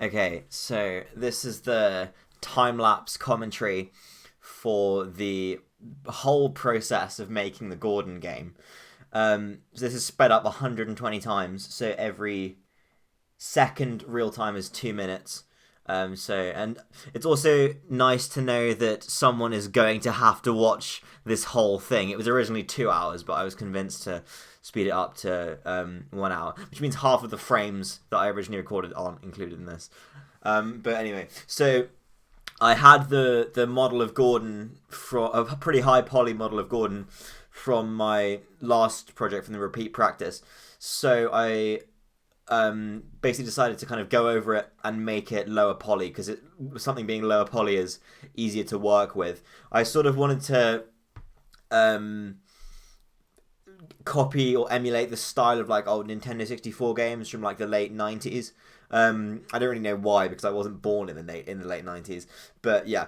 Okay, so this is the time-lapse commentary for the whole process of making the Gordon game. So this is sped up 120 times, so every second real time is 2 minutes. And it's also nice to know that someone is going to have to watch this whole thing. It was originally 2 hours, but I was convinced to speed it up to 1 hour, which means half of the frames that I originally recorded aren't included in this. But anyway, so I had the model of Gordon from a pretty high poly model of Gordon from my last project from the repeat practice. So I basically decided to kind of go over it and make it lower poly because something being lower poly is easier to work with. I sort of wanted to copy or emulate the style of like old Nintendo 64 games from like the late 90s. I don't really know why because I wasn't born in the late 90s, but yeah.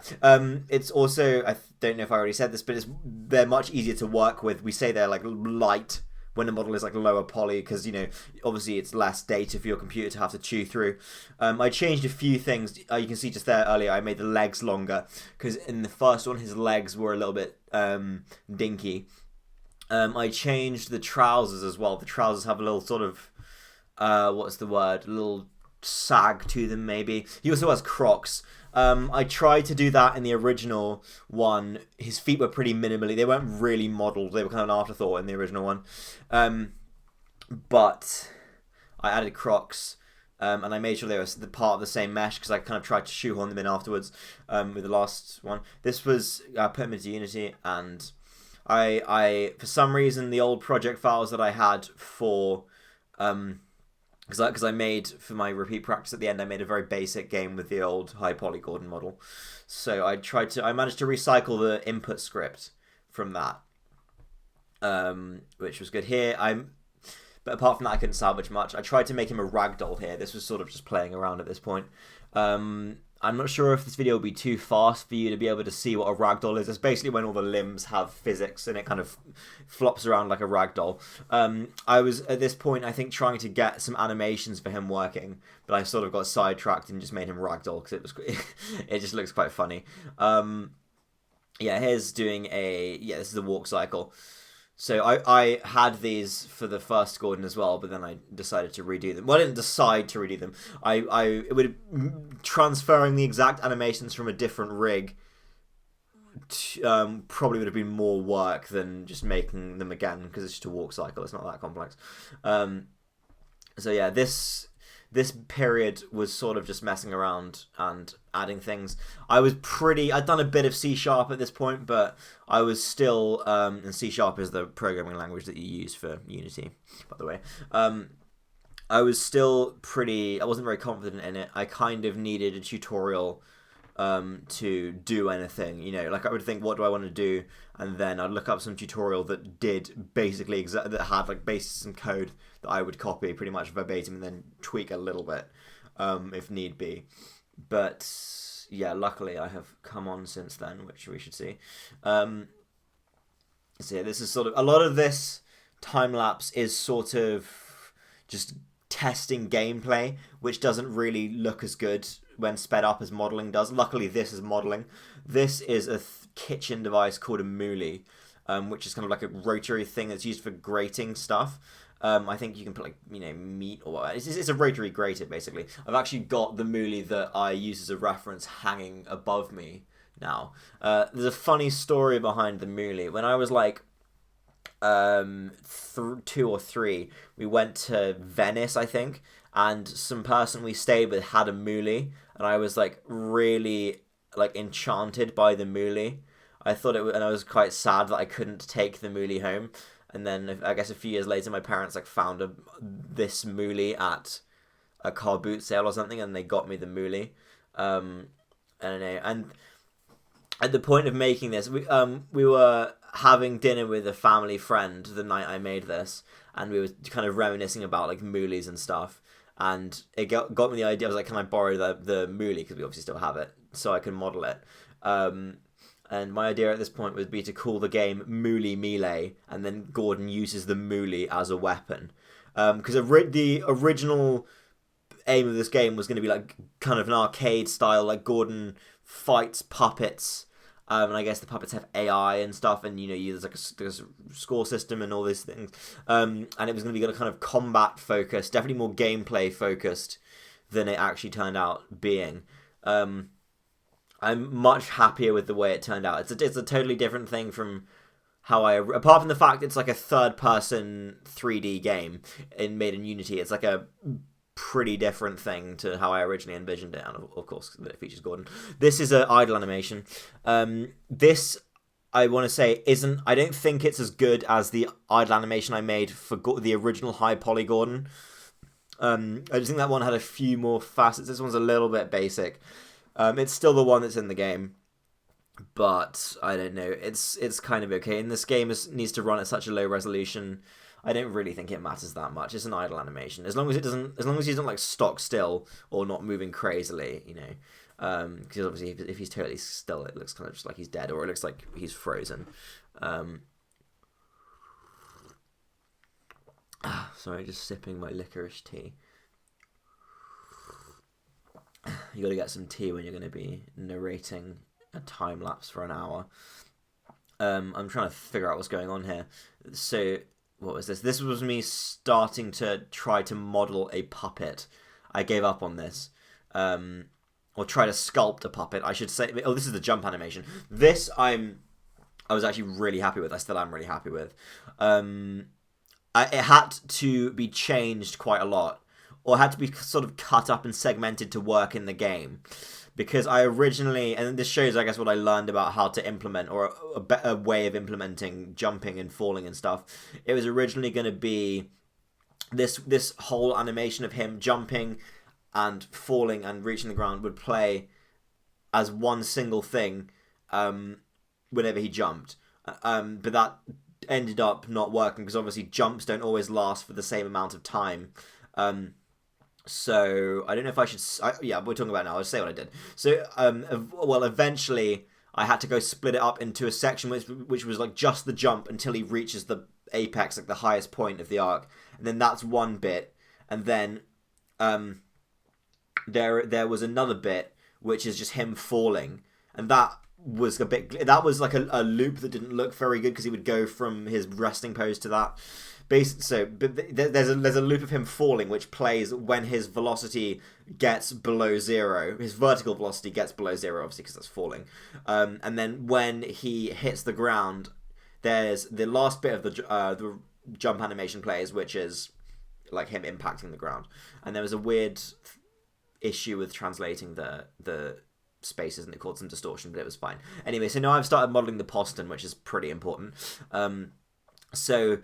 It's also, I don't know if I already said this, but they're much easier to work with. We say they're like light when the model is like lower poly because, you know, obviously it's less data for your computer to have to chew through. I changed a few things. You can see just there earlier I made the legs longer because in the first one his legs were a little bit dinky. I changed the trousers as well. The trousers have a little sort of what's the word? A little sag to them, maybe. He also has Crocs. I tried to do that in the original one. His feet were pretty minimally. They weren't really modelled. They were kind of an afterthought in the original one. But I added Crocs. And I made sure they were the part of the same mesh because I kind of tried to shoehorn them in afterwards with the last one. This was I put them into Unity, and I for some reason the old project files that I had for because I made for my repeat practice at the end, I made a very basic game with the old high poly Gordon model. So I managed to recycle the input script from that, which was good here. But apart from that, I couldn't salvage much. I tried to make him a ragdoll here. This was sort of just playing around at this point. I'm not sure if this video will be too fast for you to be able to see what a ragdoll is. It's basically when all the limbs have physics and it kind of flops around like a ragdoll. I was, at this point, I think, trying to get some animations for him working, but I sort of got sidetracked and just made him ragdoll because it just looks quite funny. Yeah, here's doing this is a walk cycle. So I had these for the first Gordon as well, but then I decided to redo them. Well, I didn't decide to redo them. It would transferring the exact animations from a different rig probably would have been more work than just making them again because it's just a walk cycle. It's not that complex. So yeah, this period was sort of just messing around and adding things. I'd done a bit of C# at this point, but I was still, and C# is the programming language that you use for Unity, by the way. I wasn't very confident in it. I kind of needed a tutorial to do anything, you know, like I would think, what do I want to do? And then I'd look up some tutorial that did basically that had like basically some code that I would copy pretty much verbatim and then tweak a little bit if need be. But yeah, luckily I have come on since then, which we should see. So yeah, this is sort of a lot of this time lapse is sort of just testing gameplay, which doesn't really look as good when sped up as modeling does. Luckily, this is modeling. This is a kitchen device called a moolie, which is kind of like a rotary thing that's used for grating stuff. I think you can put like, you know, meat or whatever. It's a rotary grater basically. I've actually got the moolie that I use as a reference hanging above me now. There's a funny story behind the moolie. When I was like 2 or 3, we went to Venice, I think, and some person we stayed with had a moolie, and I was like really like enchanted by the moolie. I thought it was, and I was quite sad that I couldn't take the moolie home. And then I guess a few years later, my parents like found this moolie at a car boot sale or something, and they got me the moolie. I don't know. And at the point of making this, we were having dinner with a family friend the night I made this, and we were kind of reminiscing about like moolies and stuff. And it got me the idea. I was like, can I borrow the moolie, because we obviously still have it, so I can model it. And my idea at this point would be to call the game Moolie Melee, and then Gordon uses the moolie as a weapon. Because the original aim of this game was going to be like kind of an arcade style, like Gordon fights puppets. And I guess the puppets have AI and stuff, and there's a score system and all these things. And it was going to be kind of combat focused, definitely more gameplay focused than it actually turned out being. I'm much happier with the way it turned out. It's a totally different thing from how apart from the fact it's like a third person 3D game made in Unity. It's like a pretty different thing to how I originally envisioned it, and of course it features Gordon. This is an idle animation. This, I want to say, I don't think it's as good as the idle animation I made for the original High Poly Gordon. I just think that one had a few more facets. This one's a little bit basic. It's still the one that's in the game, but I don't know. It's kind of okay. And this game needs to run at such a low resolution. I don't really think it matters that much. It's an idle animation. As long as he's not like stock still or not moving crazily, because obviously if he's totally still, it looks kind of just like he's dead, or it looks like he's frozen. Sorry, just sipping my licorice tea. You got to get some tea when you're going to be narrating a time lapse for an hour. I'm trying to figure out what's going on here. So, what was this? This was me starting to try to model a puppet. I gave up on this. Or try to sculpt a puppet, I should say. Oh, this is the jump animation. This I was actually really happy with. I still am really happy with. It had to be changed quite a lot, or had to be sort of cut up and segmented to work in the game. Because I originally, and this shows, I guess, what I learned about how to implement, or a better way of implementing jumping and falling and stuff. It was originally going to be this whole animation of him jumping and falling and reaching the ground would play as one single thing whenever he jumped. But that ended up not working, because obviously jumps don't always last for the same amount of time. So I don't know if I should. Yeah, we're talking about it now. I'll say what I did. So, eventually I had to go split it up into a section which was like just the jump until he reaches the apex, like the highest point of the arc, and then that's one bit, and then there was another bit which is just him falling, and that was like a loop that didn't look very good, because he would go from his resting pose to that. But there's a loop of him falling which plays when his velocity gets below zero. His vertical velocity gets below zero, obviously, because that's falling. And then when he hits the ground, there's the last bit of the jump animation plays, which is like him impacting the ground. And there was a weird issue with translating the spaces, and it caused some distortion, but it was fine. Anyway, so now I've started modeling the poston, which is pretty important. So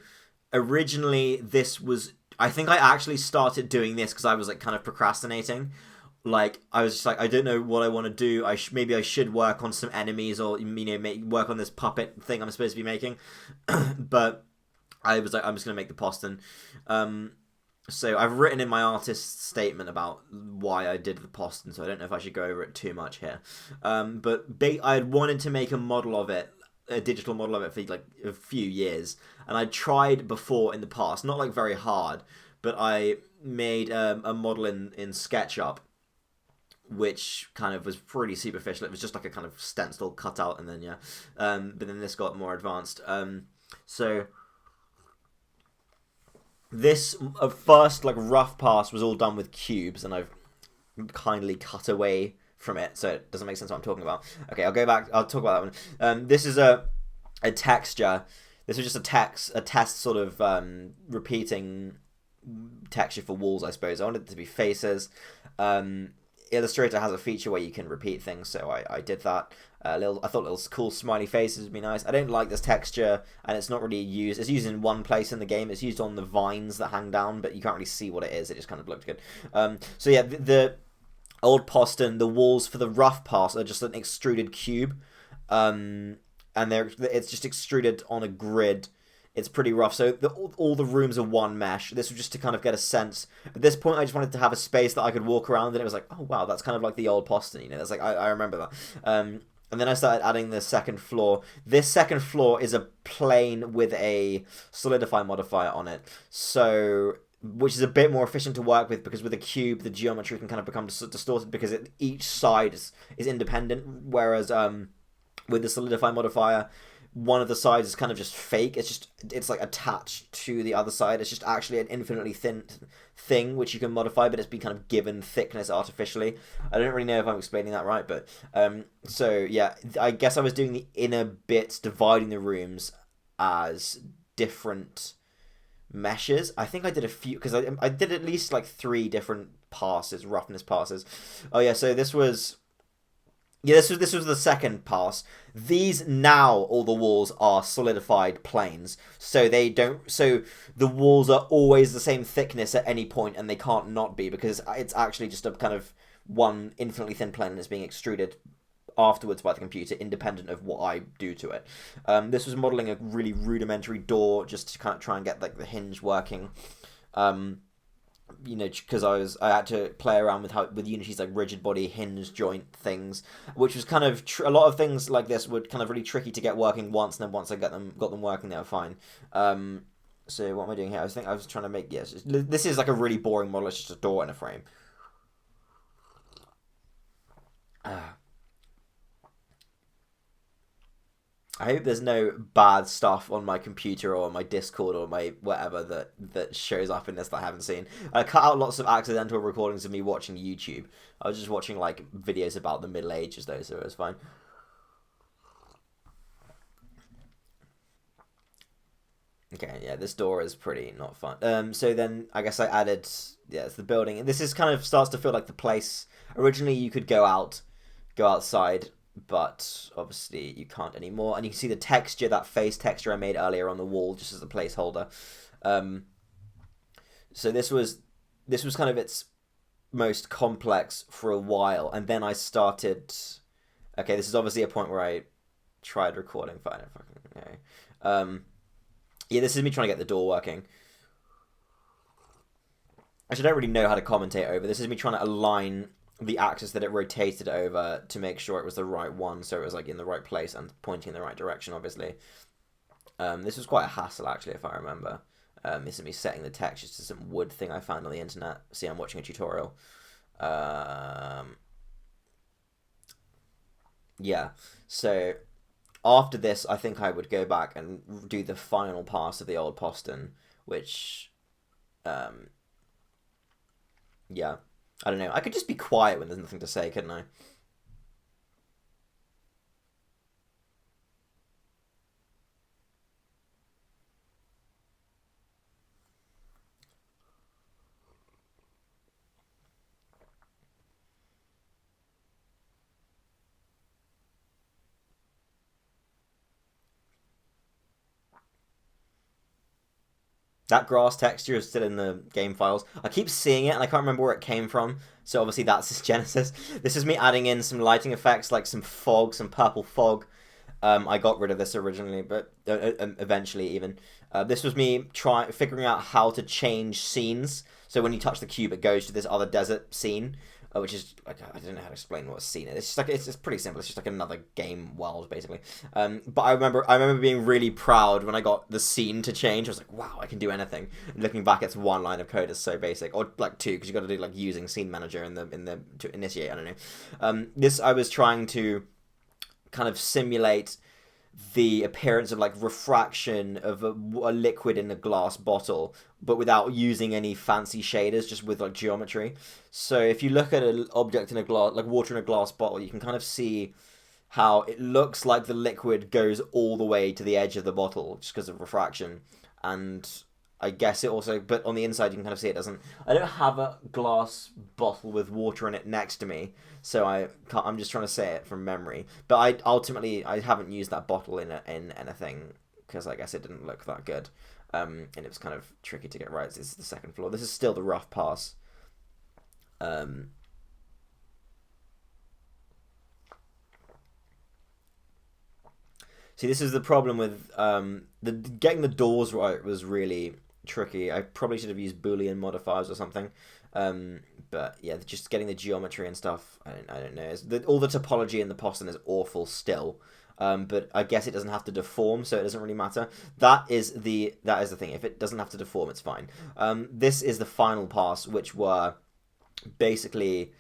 originally this was, I think I actually started doing this because I was like kind of procrastinating. Like I was just like, I don't know what I want to do. Maybe I should work on some enemies, or work on this puppet thing I'm supposed to be making. But I was like, I'm just gonna make the poston. So I've written in my artist statement about why I did the poston, so I don't know if I should go over it too much here. But I had wanted to make a model of it, a digital model of it, for like a few years, and I tried before in the past, not like very hard, but I made a model in SketchUp, which kind of was pretty superficial. It was just like a kind of stencil cutout, and then but then this got more advanced. So this first like rough pass was all done with cubes, and I've kindly cut away from it, so it doesn't make sense what I'm talking about. Okay, I'll go back. I'll talk about that one. This is a texture. This was just a test sort of repeating texture for walls, I suppose. I wanted it to be faces. Illustrator has a feature where you can repeat things, so I did that. I thought little cool smiley faces would be nice. I don't like this texture, and it's not really used. It's used in one place in the game. It's used on the vines that hang down, but you can't really see what it is. It just kind of looked good. So yeah, the old poston, the walls for the rough pass are just an extruded cube, and it's just extruded on a grid. It's pretty rough. So all the rooms are one mesh. This was just to kind of get a sense. At this point, I just wanted to have a space that I could walk around, and it was like, oh wow, that's kind of like the old poston. That's like I remember that. And then I started adding the second floor. This second floor is a plane with a solidify modifier on it. So which is a bit more efficient to work with because with a cube the geometry can kind of become distorted because each side is independent, whereas with the solidify modifier, one of the sides is kind of just fake. It's like attached to the other side. It's just actually an infinitely thin thing which you can modify, but it's been kind of given thickness artificially. I don't really know if I'm explaining that right, but so yeah, I guess I was doing the inner bits, dividing the rooms as different meshes. I think I did a few because I did at least like 3 different passes, roughness passes. Oh yeah, so this was the second pass. These now all the walls are solidified planes, so they don't. So the walls are always the same thickness at any point, and they can't not be because it's actually just a kind of one infinitely thin plane that's being extruded afterwards by the computer, independent of what I do to it. This was modeling a really rudimentary door just to kind of try and get like the hinge working. Because I had to play around with Unity's like rigid body hinge joint things, which was kind of a lot of things like this were kind of really tricky to get working once, and then once I got them working, they were fine. So what am I doing here? I was trying to make this is like a really boring model. It's just a door and a frame. I hope there's no bad stuff on my computer or my Discord or my whatever that shows up in this that I haven't seen. I cut out lots of accidental recordings of me watching YouTube. I was just watching like videos about the Middle Ages though, so it was fine. Okay, yeah, this door is pretty not fun. So then I guess I added, yeah, it's the building. This is kind of starts to feel like the place. Originally you could go outside, but obviously you can't anymore. And you can see the texture, that face texture I made earlier on the wall, just as a placeholder. So this was kind of its most complex for a while, and then I started. Okay, this is obviously a point where I tried recording. Fine, okay. Yeah, this is me trying to get the door working. Actually, I don't really know how to commentate over. This is me trying to align the axis that it rotated over to make sure it was the right one, so it was like in the right place and pointing in the right direction, obviously. This was quite a hassle, actually, if I remember. This is me setting the textures to some wood thing I found on the internet. See, I'm watching a tutorial. Yeah, so after this, I think I would go back and do the final pass of the old Poston, which, yeah, I don't know. I could just be quiet when there's nothing to say, couldn't I? That grass texture is still in the game files. I keep seeing it and I can't remember where it came from. So obviously that's its genesis. This is me adding in some lighting effects like some fog, some purple fog. I got rid of this originally, but eventually even. This was me figuring out how to change scenes. So when you touch the cube, it goes to this other desert scene, which is like I don't know how to explain what a scene is. It's just like it's pretty simple. It's just like another game world basically. But I remember being really proud when I got the scene to change. I was like, wow, I can do anything. And looking back, it's one line of code. It's so basic, or like 2 because you got to do like using scene manager in the to initiate. I don't know. This I was trying to kind of simulate the appearance of like refraction of a liquid in a glass bottle, but without using any fancy shaders, just with like geometry. So if you look at an object in a glass, like water in a glass bottle, you can kind of see how it looks like the liquid goes all the way to the edge of the bottle just because of refraction. And I guess it also, but on the inside you can kind of see it doesn't. I don't have a glass bottle with water in it next to me, so I'm just trying to say it from memory. But I haven't used that bottle in anything because I guess it didn't look that good, and it was kind of tricky to get right. This is the second floor. This is still the rough pass. See, this is the problem with getting the doors right was really tricky. I probably should have used Boolean modifiers or something. But yeah, just getting the geometry and stuff, I don't know. All the topology in the Poston is awful still. but I guess it doesn't have to deform, so it doesn't really matter. That is the thing. If it doesn't have to deform, it's fine. This is the final pass, which were basically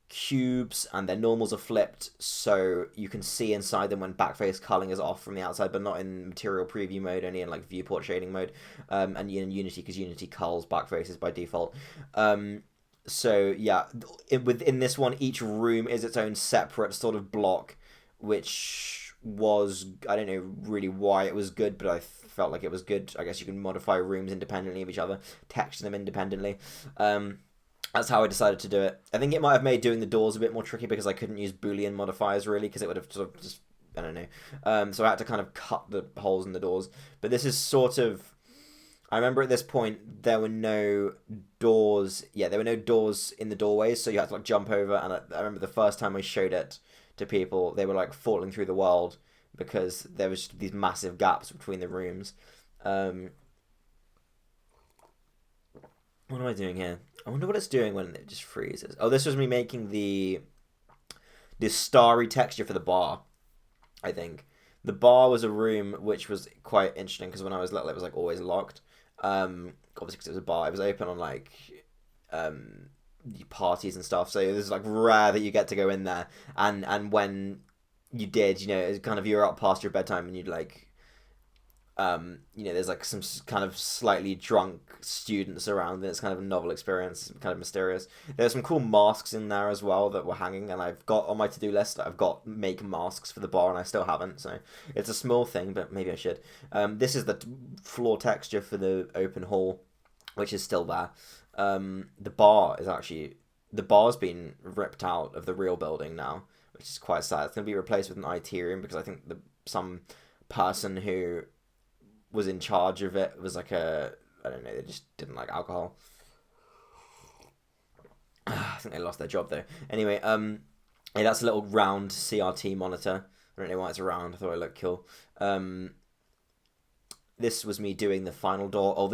cubes, and their normals are flipped, so you can see inside them when backface culling is off from the outside, but not in material preview mode, only in like viewport shading mode, and in Unity, because Unity culls backfaces by default. So yeah, within this one, each room is its own separate sort of block, which was, I don't know really why it was good, but I felt like it was good. I guess you can modify rooms independently of each other, texture them independently. That's how I decided to do it. I think it might have made doing the doors a bit more tricky because I couldn't use Boolean modifiers really, because it would have sort of just, I don't know. So I had to kind of cut the holes in the doors. But this is sort of, I remember at this point there were no doors. Yeah, there were no doors in the doorways, so you had to like jump over. And I remember the first time I showed it to people, they were like falling through the world because there was these massive gaps between the rooms. What am I doing here? I wonder what it's doing when it just freezes. Oh, this was me making this starry texture for the bar, I think. The bar was a room which was quite interesting because when I was little, it was like always locked. Obviously because it was a bar. It was open on like parties and stuff. So it was like rare that you get to go in there. And when you did, you know, it was kind of, you're up past your bedtime and you'd like, you know, there's like some kind of slightly drunk students around, and it's kind of a novel experience, kind of mysterious. There's some cool masks in there as well that were hanging, and I've got on my to-do list, I've got make masks for the bar, and I still haven't, so it's a small thing, but maybe I should. This is the floor texture for the open hall, which is still there. The bar's been ripped out of the real building now, which is quite sad. It's going to be replaced with an IT room, because I think some person who was in charge of it was like I don't know, they just didn't like alcohol. I think they lost their job though. Anyway, yeah, that's a little round CRT monitor. I don't know why it's around. I thought it looked cool. This was me doing the final door.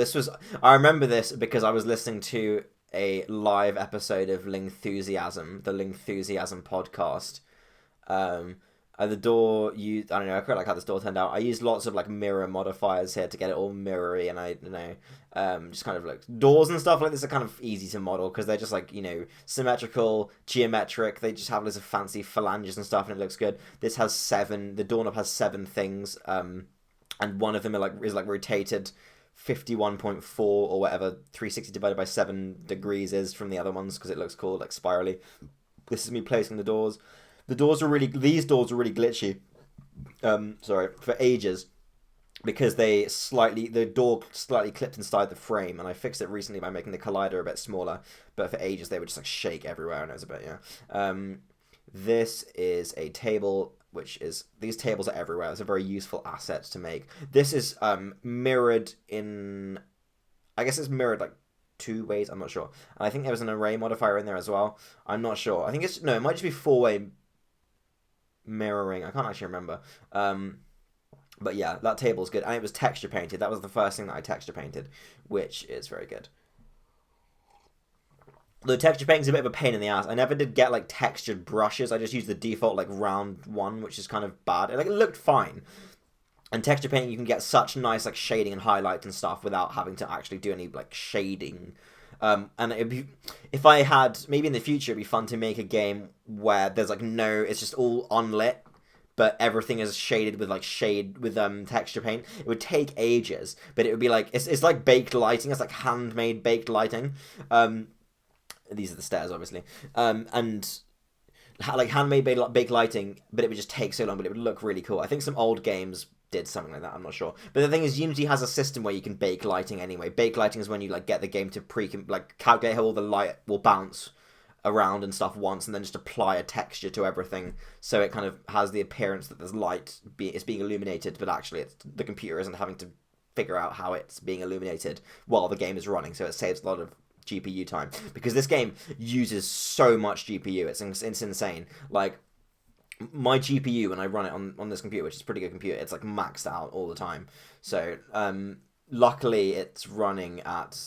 I remember this because I was listening to a live episode of Lingthusiasm, the Lingthusiasm podcast. The door, I don't know, I quite like how this door turned out. I used lots of like mirror modifiers here to get it all mirrory, and I don't know, just kind of like doors and stuff like this are kind of easy to model because they're just like, you know, symmetrical, geometric. They just have loads of fancy phalanges and stuff, and it looks good. This has the doorknob has 7 things, and one of them is like rotated 51.4 or whatever 360 divided by 7 degrees is from the other ones, because it looks cool, like spirally. This is me placing the doors. These doors were really glitchy. For ages, because the door slightly clipped inside the frame, and I fixed it recently by making the collider a bit smaller. But for ages they would just like shake everywhere, and it was a bit, yeah. This is a table, these tables are everywhere. It's a very useful asset to make. This is mirrored in, I guess it's mirrored like 2 ways. I'm not sure. And I think there was an array modifier in there as well. I'm not sure. I think it might just be 4-way mirroring. I can't actually remember. But yeah, that table's good, and it was texture painted. That was the first thing that I texture painted, which is very good. The texture painting's a bit of a pain in the ass. I never did get like textured brushes. I just used the default like round one, which is kind of bad. It looked fine. And texture painting, you can get such nice like shading and highlights and stuff without having to actually do any like shading. And if I had, maybe in the future, it'd be fun to make a game where there's like it's just all unlit, but everything is shaded with texture paint. It would take ages, but it would be like, it's like baked lighting. It's like handmade baked lighting. These are the stairs, obviously. And like handmade baked lighting, but it would just take so long, but it would look really cool. I think some old games did something like that, I'm not sure. But the thing is, Unity has a system where you can bake lighting anyway. Bake lighting is when you like get the game to calculate how all the light will bounce around and stuff once, and then just apply a texture to everything, so it kind of has the appearance that there's light, it's being illuminated, but actually the computer isn't having to figure out how it's being illuminated while the game is running, so it saves a lot of GPU time, because this game uses so much GPU. It's insane. Like, my GPU, when I run it on this computer, which is a pretty good computer, it's like maxed out all the time. So luckily it's running at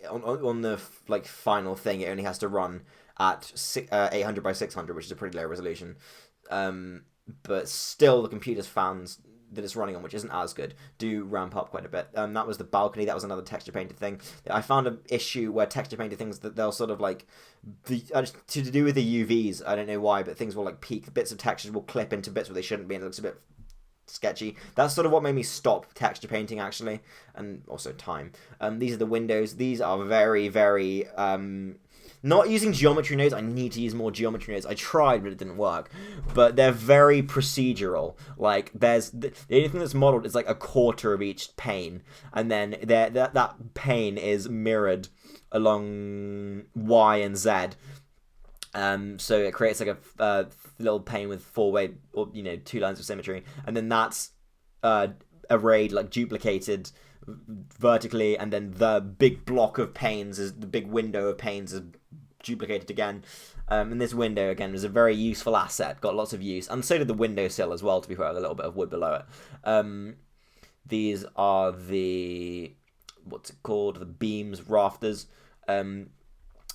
on the like final thing, it only has to run at 800 by 600, which is a pretty low resolution. but still the computer's fans that it's running on, which isn't as good, do ramp up quite a bit. That was the balcony. That was another texture painted thing. I found an issue where texture painted things that they'll sort of like to do with the UVs. I don't know why, but things will like peak. Bits of textures will clip into bits where they shouldn't be, and it looks a bit sketchy. That's sort of what made me stop texture painting actually, and also time. These are the windows. These are very, very not using geometry nodes. I need to use more geometry nodes. I tried, but it didn't work. But they're very procedural. Like, there's the only thing that's modeled is like a quarter of each pane, and then that pane is mirrored along Y and Z. So it creates like a little pane with four-way, or 2 lines of symmetry, and then that's arrayed, like duplicated vertically, and then the big block of panes is the big window of panes is duplicated again. And this window again was a very useful asset, got lots of use, and so did the windowsill as well, to be fair, with a little bit of wood below it. These are the the beams, rafters.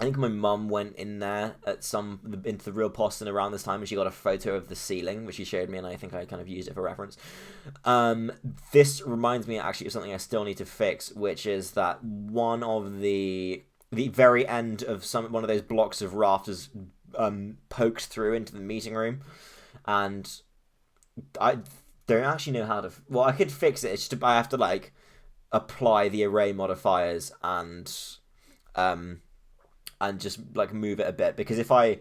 I think my mum went in there into the real Poston around this time, and she got a photo of the ceiling, which she showed me, and I think I kind of used it for reference. This reminds me actually of something I still need to fix, which is that one of the very end of one of those blocks of rafters pokes through into the meeting room, and I don't actually know how to. Well, I could fix it. It's just I have to like apply the array modifiers and just like move it a bit, because if I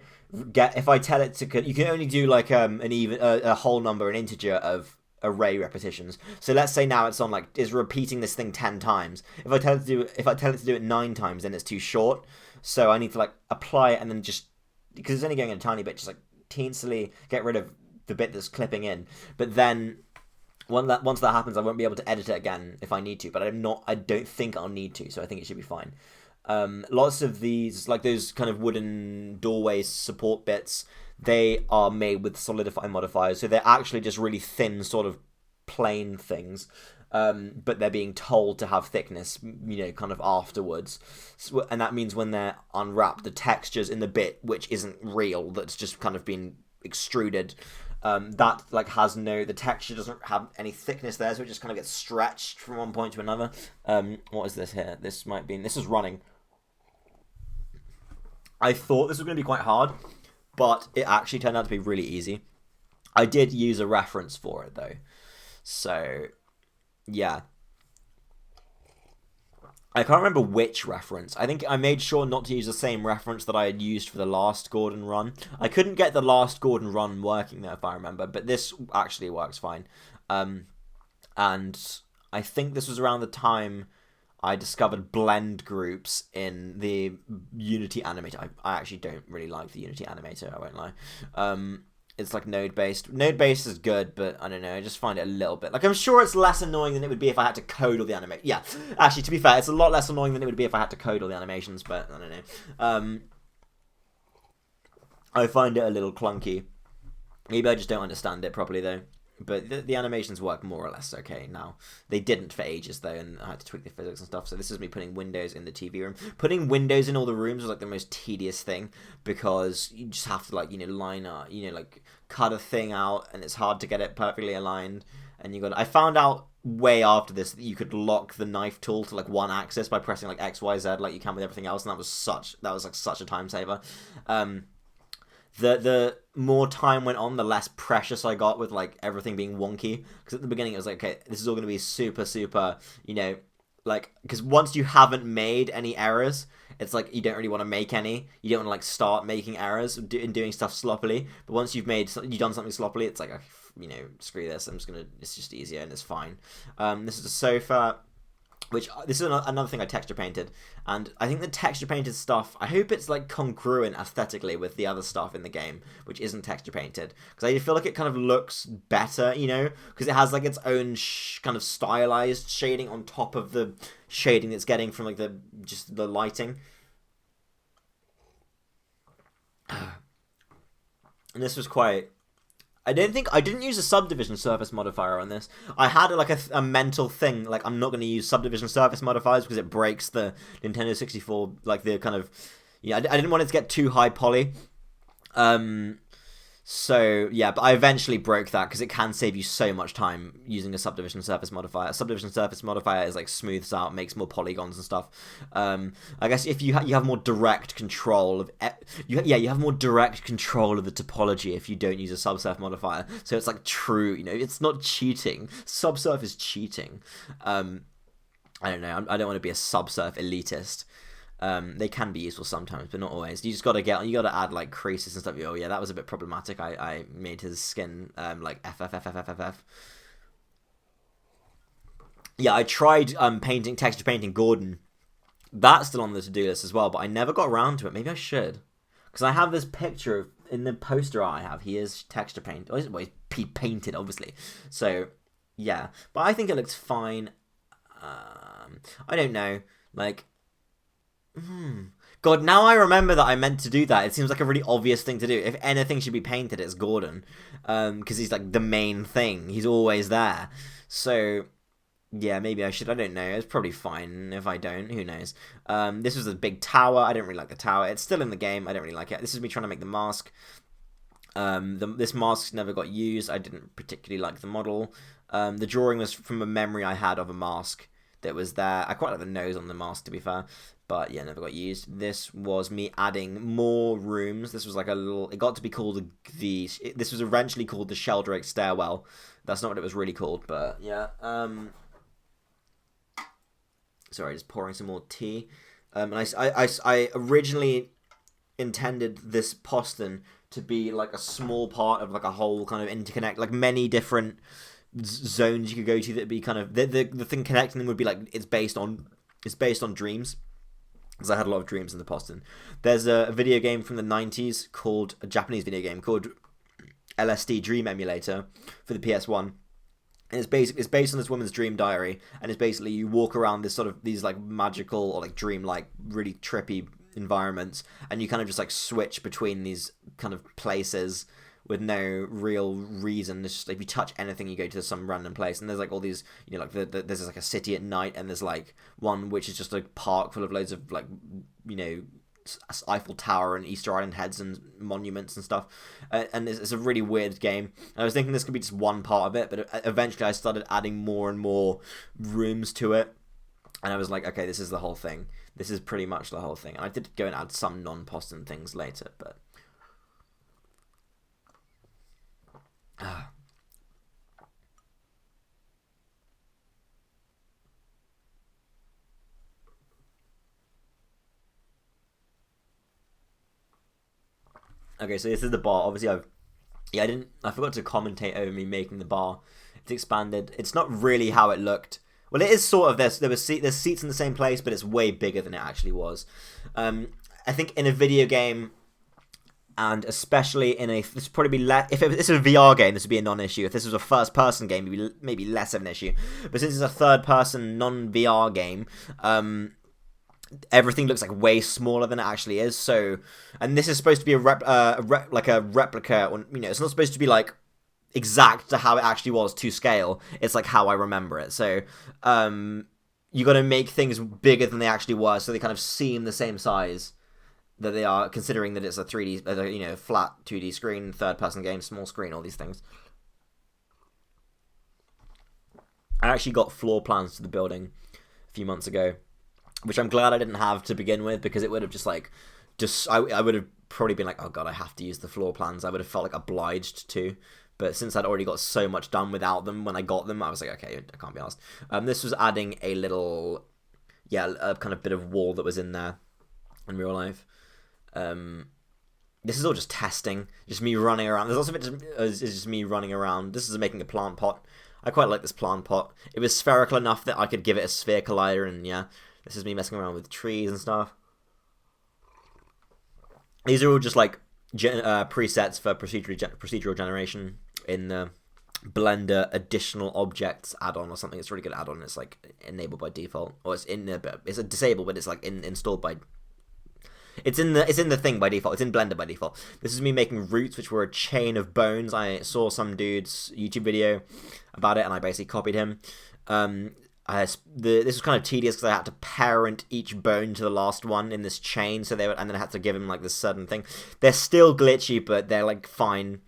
tell it to, you can only do like a whole number, an integer of array repetitions. So let's say now it's on like is repeating this thing 10 times. If I tell it to do it 9 times, then it's too short. So I need to like apply it and then just, because it's only going in a tiny bit, just like teensily get rid of the bit that's clipping in. But then once that happens, I won't be able to edit it again if I need to. But I don't think I'll need to. So I think it should be fine. Lots of these, like those kind of wooden doorway support bits, they are made with solidify modifiers, so they're actually just really thin, sort of plain things, but they're being told to have thickness, kind of afterwards. And that means when they're unwrapped, the textures in the bit, which isn't real, that's just kind of been extruded, that like the texture doesn't have any thickness there, so it just kind of gets stretched from one point to another. What is this here? This is running. I thought this was going to be quite hard, but it actually turned out to be really easy. I did use a reference for it, though. So, yeah. I can't remember which reference. I think I made sure not to use the same reference that I had used for the last Gordon run. I couldn't get the last Gordon run working there, if I remember, but this actually works fine. And I think this was around the time I discovered blend groups in the Unity animator. I actually don't really like the Unity animator, I won't lie. It's like node-based. Node-based is good, but I don't know, I just find it a little bit... Like, I'm sure it's less annoying than it would be if I had to code all the animations. Yeah, actually, to be fair, it's a lot less annoying than it would be if I had to code all the animations, but I don't know. I find it a little clunky. Maybe I just don't understand it properly, though. But the animations work more or less okay now. They didn't for ages, though, and I had to tweak the physics and stuff. So this is me putting windows in the TV room. Putting windows in all the rooms was, like, the most tedious thing, because you just have to, like, line up, like, cut a thing out, and it's hard to get it perfectly aligned. And I found out way after this that you could lock the knife tool to, like, one axis by pressing, like, X, Y, Z, like you can with everything else, and that was such a time saver. The more time went on, the less precious I got with, like, everything being wonky. Because at the beginning, it was like, okay, this is all going to be super, super, like, because once you haven't made any errors, it's like you don't really want to make any. You don't want to, like, start making errors and doing stuff sloppily. But once you've done something sloppily, it's like, screw this. It's just easier and it's fine. This is a sofa, which this is another thing I texture painted, and I think the texture painted stuff, I hope it's like congruent aesthetically with the other stuff in the game, which isn't texture painted, because I feel like it kind of looks better, because it has like its own kind of stylized shading on top of the shading that's getting from like the lighting. And this was quite... I didn't use a subdivision surface modifier on this. I had like a mental thing, like I'm not going to use subdivision surface modifiers because it breaks the Nintendo 64, like the kind of, I didn't want it to get too high poly. So, yeah, but I eventually broke that because it can save you so much time using a subdivision surface modifier. A subdivision surface modifier is like smooths out, makes more polygons and stuff. I guess if you have more direct control of you have more direct control of the topology if you don't use a subsurf modifier. So it's like true, it's not cheating. Subsurf is cheating. I don't know. I don't want to be a subsurf elitist. They can be useful sometimes, but not always. You gotta add like creases and stuff. Oh yeah, that was a bit problematic. I made his skin like FFFFFF. Yeah, I tried texture painting Gordon. That's still on the to-do list as well, but I never got around to it. Maybe I should, because I have this picture in the poster art I have. He is texture painted. Well, he's painted, obviously. So yeah, but I think it looks fine. I don't know, like. God, now I remember that I meant to do that. It seems like a really obvious thing to do. If anything should be painted, it's Gordon. Because he's like the main thing. He's always there. So, yeah, maybe I should. I don't know. It's probably fine if I don't. Who knows? This was a big tower. I don't really like the tower. It's still in the game. I don't really like it. This is me trying to make the mask. This mask never got used. I didn't particularly like the model. The drawing was from a memory I had of a mask that was there. I quite like the nose on the mask, to be fair. But yeah, never got used. This was me adding more rooms. This was like a little. It got to be called this was eventually called the Sheldrake Stairwell. That's not what it was really called, but yeah. Sorry, just pouring some more tea. And I originally intended this postern to be like a small part of like a whole kind of interconnect, like many different zones you could go to that'd be kind of the thing connecting them would be like it's based on dreams. Because I had a lot of dreams in the postern. There's a video game from the 90s called, a Japanese video game called LSD Dream Emulator for the PS1. And it's based on this woman's dream diary. And it's basically you walk around these like magical or like dream-like, really trippy environments. And you kind of just like switch between these kind of places with no real reason. It's just like if you touch anything, you go to some random place, and there's like all these, like there's like a city at night, and there's like one which is just a park full of loads of like, Eiffel Tower and Easter Island heads and monuments and stuff, and it's a really weird game. And I was thinking this could be just one part of it, but eventually I started adding more and more rooms to it, and I was like, okay, this is the whole thing. This is pretty much the whole thing. And I did go and add some non-postern things later, but. Okay, so this is the bar. Obviously, I forgot to commentate over me making the bar. It's expanded. It's not really how it looked. Well, it is sort of this. There's seats in the same place, but it's way bigger than it actually was. I think in a video game, and especially in this would probably be less. If this was a VR game, this would be a non-issue. If this was a first-person game, it'd be maybe less of an issue. But since it's a third-person non-VR game, everything looks like way smaller than it actually is. So, and this is supposed to be a replica. Or, it's not supposed to be like exact to how it actually was to scale. It's like how I remember it. So, you got to make things bigger than they actually were, so they kind of seem the same size that they are, considering that it's a 3D, flat 2D screen, third-person game, small screen, all these things. I actually got floor plans to the building a few months ago, which I'm glad I didn't have to begin with, because it would have I would have probably been like, oh god, I have to use the floor plans. I would have felt like obliged to. But since I'd already got so much done without them when I got them, I was like, okay, I can't be asked. This was adding a little, a kind of bit of wall that was in there in real life. This is all just testing, just me running around. There's also a bit it's just me running around. This is making a plant pot. I quite like this plant pot. It was spherical enough that I could give it a sphere collider, and yeah, this is me messing around with trees and stuff. These are all just like presets for procedural generation in the Blender additional objects add-on or something. It's a really good add-on. It's like enabled by default, or it's disabled, but it's like installed by. It's in the thing by default. It's in Blender by default. This is me making roots, which were a chain of bones. I saw some dude's YouTube video about it, and I basically copied him. This was kind of tedious because I had to parent each bone to the last one in this chain, and then I had to give him like this certain thing. They're still glitchy, but they're like fine.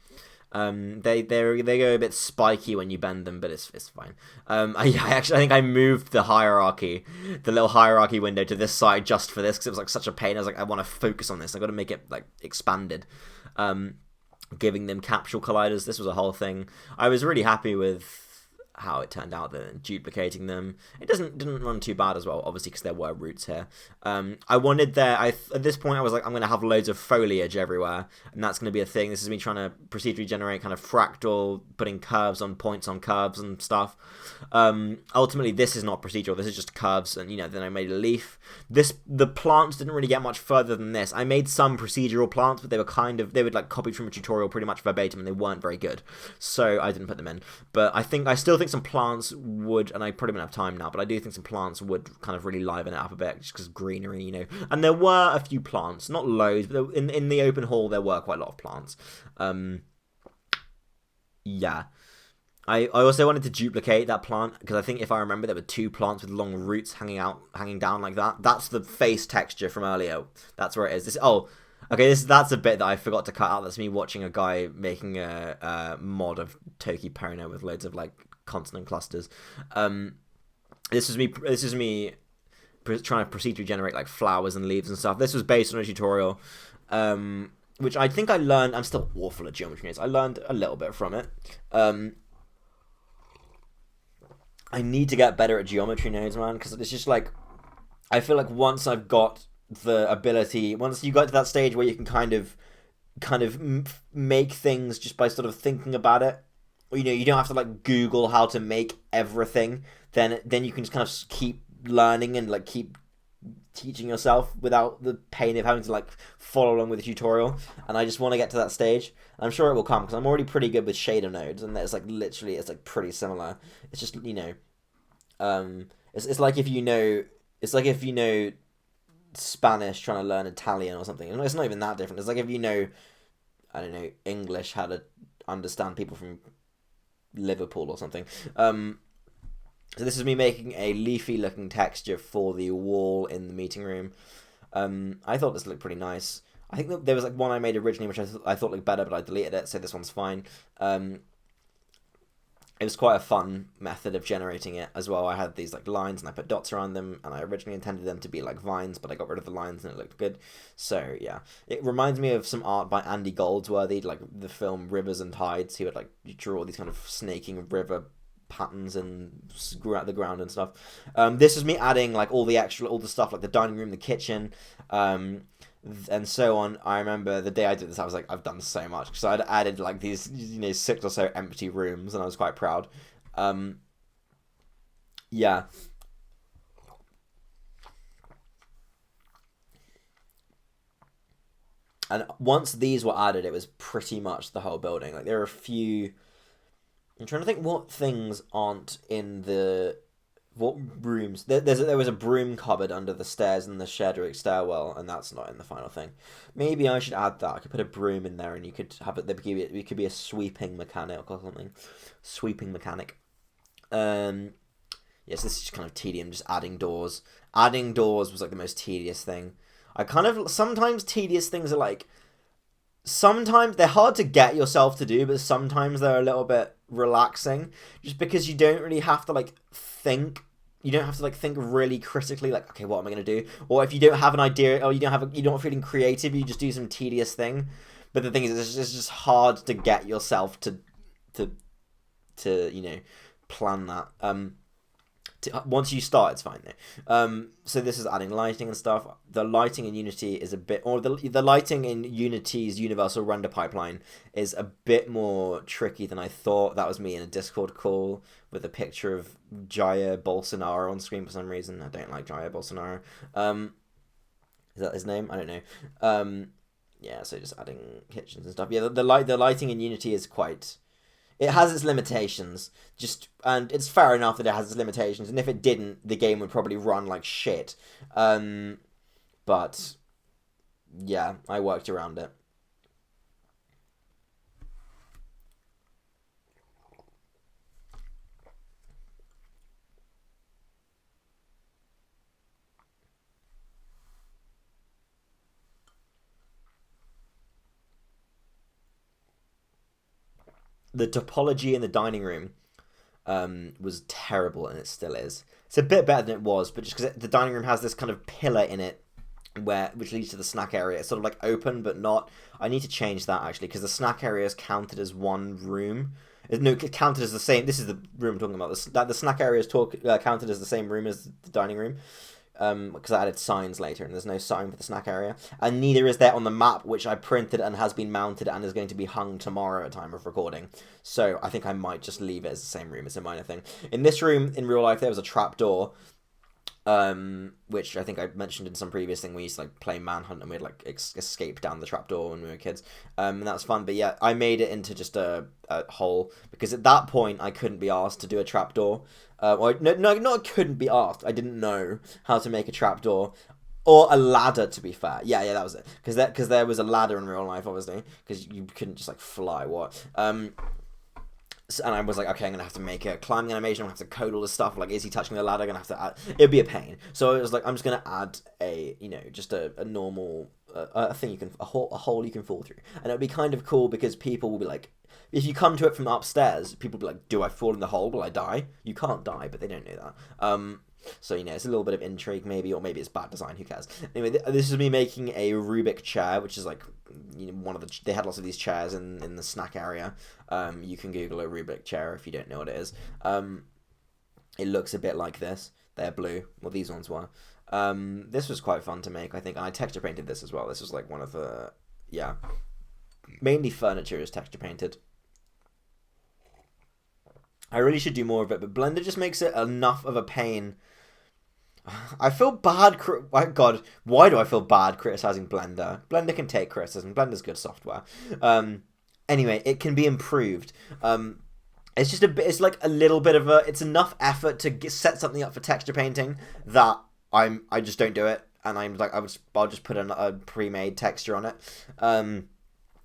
They go a bit spiky when you bend them, but it's fine. I think I moved the hierarchy, the little hierarchy window to this side just for this because it was like such a pain. I was like, I want to focus on this. I got to make it like expanded. Giving them capsule colliders. This was a whole thing. I was really happy with how it turned out, that duplicating them, it didn't run too bad as well, obviously, because there were roots here. I wanted at this point I was like, I'm going to have loads of foliage everywhere, and that's going to be a thing. This is me trying to procedurally generate kind of fractal, putting curves on points on curves and stuff. Ultimately, this is not procedural, this is just curves, and then I made a leaf. The plants didn't really get much further than this. I made some procedural plants, but they would like copied from a tutorial pretty much verbatim, and they weren't very good, so I didn't put them in. But I still think some plants would, and I probably don't have time now, but I do think some plants would kind of really liven it up a bit, just because greenery, And there were a few plants, not loads, but in the open hall there were quite a lot of plants. Yeah. I also wanted to duplicate that plant, because I think if I remember there were 2 plants with long roots hanging down like that. That's the face texture from earlier. That's where it is. That's a bit that I forgot to cut out. That's me watching a guy making a mod of Toki Perino with loads of like consonant clusters. This is me trying to procedurally generate like flowers and leaves and stuff. This was based on a tutorial, which I think I learned. I'm still awful at geometry nodes. I learned a little bit from it. I need to get better at geometry nodes, man, because it's just like, I feel like once I've got the ability, once you got to that stage where you can kind of make things just by sort of thinking about it, or, you don't have to like Google how to make everything, then you can just kind of keep learning and like keep teaching yourself without the pain of having to like follow along with the tutorial. And I just want to get to that stage. I'm sure it will come, because I'm already pretty good with shader nodes, and it's like literally it's like pretty similar. It's just it's like if you know Spanish trying to learn Italian or something. It's not even that different. It's like if you know, I don't know, English, how to understand people from Liverpool or something. So this is me making a leafy looking texture for the wall in the meeting room. I thought this looked pretty nice. I think that there was like one I made originally which I thought looked better, but I deleted it, so this one's fine. It was quite a fun method of generating it as well. I had these like lines and I put dots around them, and I originally intended them to be like vines, but I got rid of the lines and it looked good. So yeah, it reminds me of some art by Andy Goldsworthy, like the film Rivers and Tides. He would like draw these kind of snaking river patterns and screw out the ground and stuff. This is me adding like all the stuff, like the dining room, the kitchen, and so on. I remember the day I did this, I was like, I've done so much, because I'd added like these 6 or so empty rooms, and I was quite proud. Yeah. And once these were added, it was pretty much the whole building. Like, there are a few. I'm trying to think what things aren't in what rooms. There was a broom cupboard under the stairs in the shared stairwell, and that's not in the final thing. Maybe I should add that. I could put a broom in there, and you could have it. It could be a sweeping mechanic or something. Sweeping mechanic. Yes, this is just kind of tedium. Just adding doors. Adding doors was like the most tedious thing. Sometimes tedious things are like. Sometimes they're hard to get yourself to do, but sometimes they're a little bit relaxing, just because you don't really have to like think. You don't have to like think really critically, like, okay, what am I gonna do? Or if you don't have an idea, or you're not feeling creative, you just do some tedious thing. But the thing is, it's just hard to get yourself to plan that. Once you start, it's fine though. So this is adding lighting and stuff. The lighting in Unity is a bit, or the lighting in Unity's universal render pipeline is a bit more tricky than I thought. That was me in a Discord call with a picture of Jair Bolsonaro on screen for some reason. I don't like Jair Bolsonaro. Is that his name? I don't know. Yeah, so just adding kitchens and stuff. Yeah, the lighting in Unity is quite. It has its limitations, and it's fair enough that it has its limitations, and if it didn't, the game would probably run like shit. But, yeah, I worked around it. the topology in the dining room was terrible, and it still is. It's a bit better than it was, but just because the dining room has this kind of pillar in it which leads to the snack area. It's sort of like open but not. I need to change that actually, because the snack area is counted as one room. No, counted as the same. This is the room I'm talking about. The snack area is counted as the same room as the dining room. Because I added signs later, and there's no sign for the snack area, and neither is there on the map, which I printed and has been mounted and is going to be hung tomorrow at time of recording. So I think I might just leave it as the same room. It's a minor thing. In this room, in real life, there was a trapdoor, which I think I mentioned in some previous thing. We used to like play Manhunt, and we'd like escape down the trapdoor when we were kids, and that was fun. But yeah, I made it into just a hole, because at that point I couldn't be asked to do a trapdoor. No, I couldn't be asked. I didn't know how to make a trapdoor. Or a ladder, to be fair. Yeah, that was it. Because there was a ladder in real life, obviously. Because you couldn't just, like, fly. And I was like, okay, I'm going to have to make a climbing animation. I'm going to have to code all this stuff. Like, is he touching the ladder? I'm going to have to add... It'd be a pain. So I was like, I'm just going to add just a normal... a thing a hole you can fall through. And it would be kind of cool, because people will be like... If you come to it from upstairs, people will be like, do I fall in the hole? Will I die? You can't die, but they don't know that. So, it's a little bit of intrigue, maybe, or maybe it's bad design, who cares? Anyway, this is me making a Rubik chair, which is like, one of the... They had lots of these chairs in the snack area. You can Google a Rubik chair if you don't know what it is. It looks a bit like this. They're blue. Well, these ones were. This was quite fun to make, I think, and I texture painted this as well. This was like one of the... Yeah. Mainly furniture is texture painted. I really should do more of it, but Blender just makes it enough of a pain. I feel bad... My God, why do I feel bad criticizing Blender? Blender can take criticism. Blender's good software. Anyway, it can be improved. It's just a bit... It's like a little bit of a... It's enough effort to set something up for texture painting that I just don't do it. And I'm like, I'll just put a pre-made texture on it.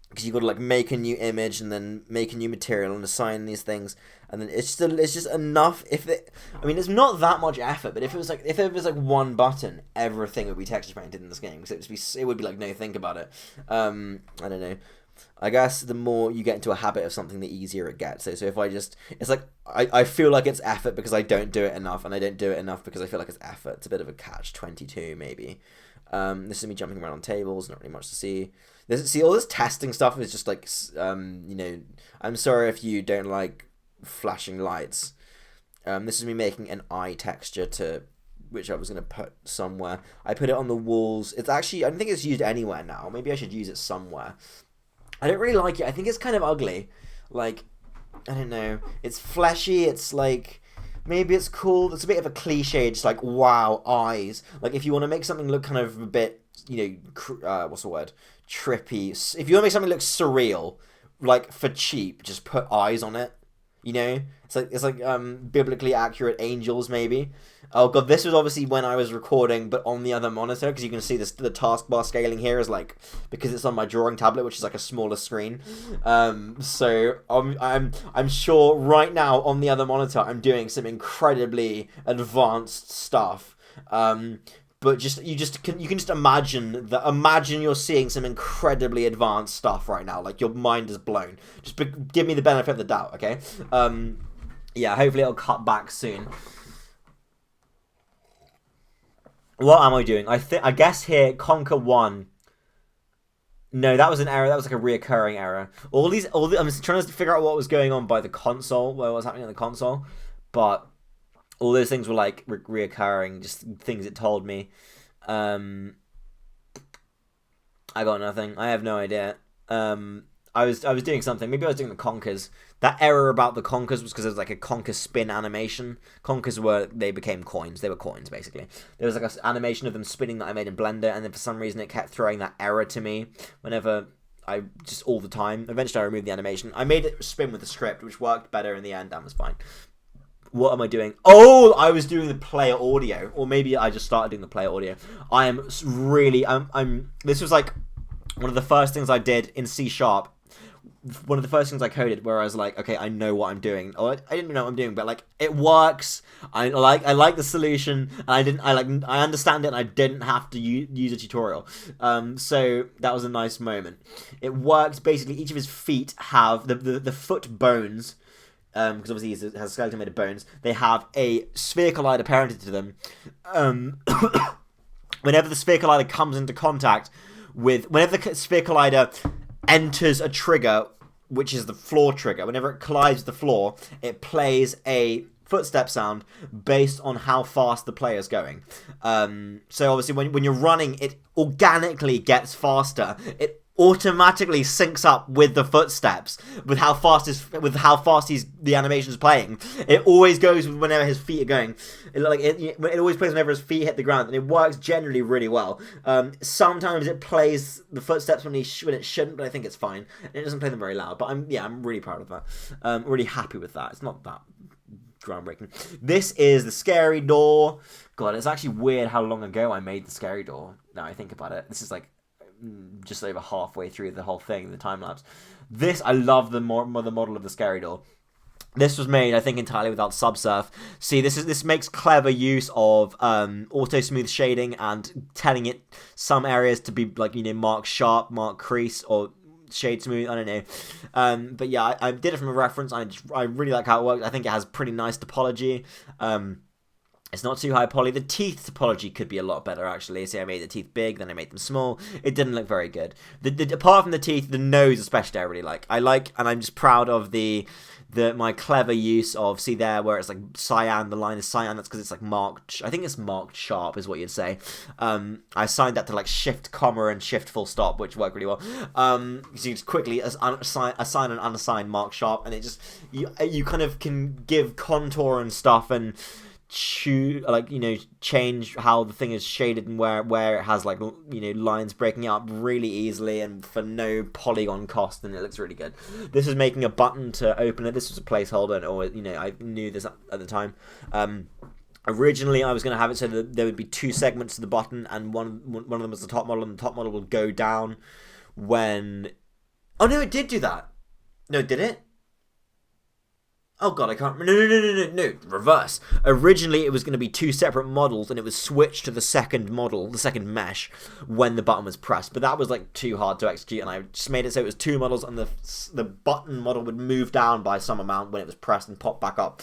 Because you've got to like make a new image and then make a new material and assign these things, and then it's just enough. It's not that much effort, but if it was like one button, everything would be texture painted in this game, because it would be like, no, think about it. I don't know. I guess the more you get into a habit of something, the easier it gets. So if it's like I feel like it's effort because I don't do it enough, and I don't do it enough because I feel like it's effort. It's a bit of a catch-22 maybe. This is me jumping around on tables, not really much to see. All this testing stuff is just like, I'm sorry if you don't like flashing lights. This is me making an eye texture which I was going to put somewhere. I put it on the walls. It's actually, I don't think it's used anywhere now. Maybe I should use it somewhere. I don't really like it. I think it's kind of ugly. Like, I don't know. It's fleshy. It's like... Maybe it's cool. It's a bit of a cliche, just like, wow, eyes. Like, if you want to make something look kind of a bit, what's the word? Trippy. If you want to make something look surreal, like, for cheap, just put eyes on it. It's like biblically accurate angels, maybe. Oh god, this was obviously when I was recording, but on the other monitor, because you can see the taskbar scaling here is like, because it's on my drawing tablet, which is like a smaller screen. So I'm sure right now on the other monitor I'm doing some incredibly advanced stuff. But you can just imagine you're seeing some incredibly advanced stuff right now. Like, your mind is blown. Just give me the benefit of the doubt, okay? Yeah, hopefully it'll cut back soon. What am I doing? I guess here, Conquer 1. No, that was an error. That was like a reoccurring error. I'm trying to figure out what was going on by the console, what was happening on the console, but all those things were like reoccurring, just things it told me. I got nothing. I have no idea. I was doing something. Maybe I was doing the conkers. That error about the conkers was because there was like a conker spin animation. Conkers they became coins. They were coins, basically. There was like an animation of them spinning that I made in Blender, and then for some reason it kept throwing that error to me whenever all the time. Eventually I removed the animation. I made it spin with the script, which worked better in the end and was fine. What am I doing? Oh, I was doing the player audio. Or maybe I just started doing the player audio. This was like one of the first things I did in C# one of the first things I coded where I was like, okay, I know what I'm doing. Or I didn't know what I'm doing, but like it works. I like the solution. And I understand it, and I didn't have to use a tutorial. So that was a nice moment. It works basically. Each of his feet have the foot bones. Because obviously he has a skeleton made of bones. They have a sphere collider parented to them. Whenever the sphere collider comes into contact with, whenever the sphere collider enters a trigger, which is the floor trigger, whenever it collides with the floor, it plays a footstep sound based on how fast the player's going. So obviously when you're running, it organically gets faster. It automatically syncs up with the footsteps, with how fast the animation is playing. It always goes whenever his feet are going. It always plays whenever his feet hit the ground, and it works generally really well. Sometimes it plays the footsteps when it shouldn't, but I think it's fine. It doesn't play them very loud, but I'm really proud of that. Really happy with that. It's not that groundbreaking. This is the scary door. God, it's actually weird how long ago I made the scary door. Now I think about it, this is like just over halfway through the whole thing, the time lapse. This, I love the model of the scary door. This was made, I think, entirely without subsurf. See, this makes clever use of auto smooth shading and telling it some areas to be like, mark sharp, mark crease, or shade smooth. I don't know. But yeah, I did it from a reference. I really like how it works. I think it has pretty nice topology. It's not too high poly. The teeth topology could be a lot better, actually. See, I made the teeth big, then I made them small. It didn't look very good. Apart from the teeth, the nose especially, I really like. And I'm just proud of my clever use of, see there, where it's like cyan, the line is cyan, that's because it's like marked, I think it's marked sharp is what you'd say. I assigned that to like shift comma and shift full stop, which worked really well. So you just quickly assign and unassigned mark sharp, and it just, you kind of can give contour and stuff, and change how the thing is shaded and where it has like lines breaking out really easily and for no polygon cost, and it looks really good. This is making a button to open it. This was a placeholder, or I knew this at the time. Originally I was going to have it so that there would be two segments to the button, and one of them was the top model, and the top model would go down when... Oh no, it did do that. No, did it? Oh god, I can't... No, reverse. Originally, it was going to be two separate models, and it was switched to the second model, the second mesh, when the button was pressed. But that was, like, too hard to execute, and I just made it so it was two models, and the button model would move down by some amount when it was pressed and pop back up.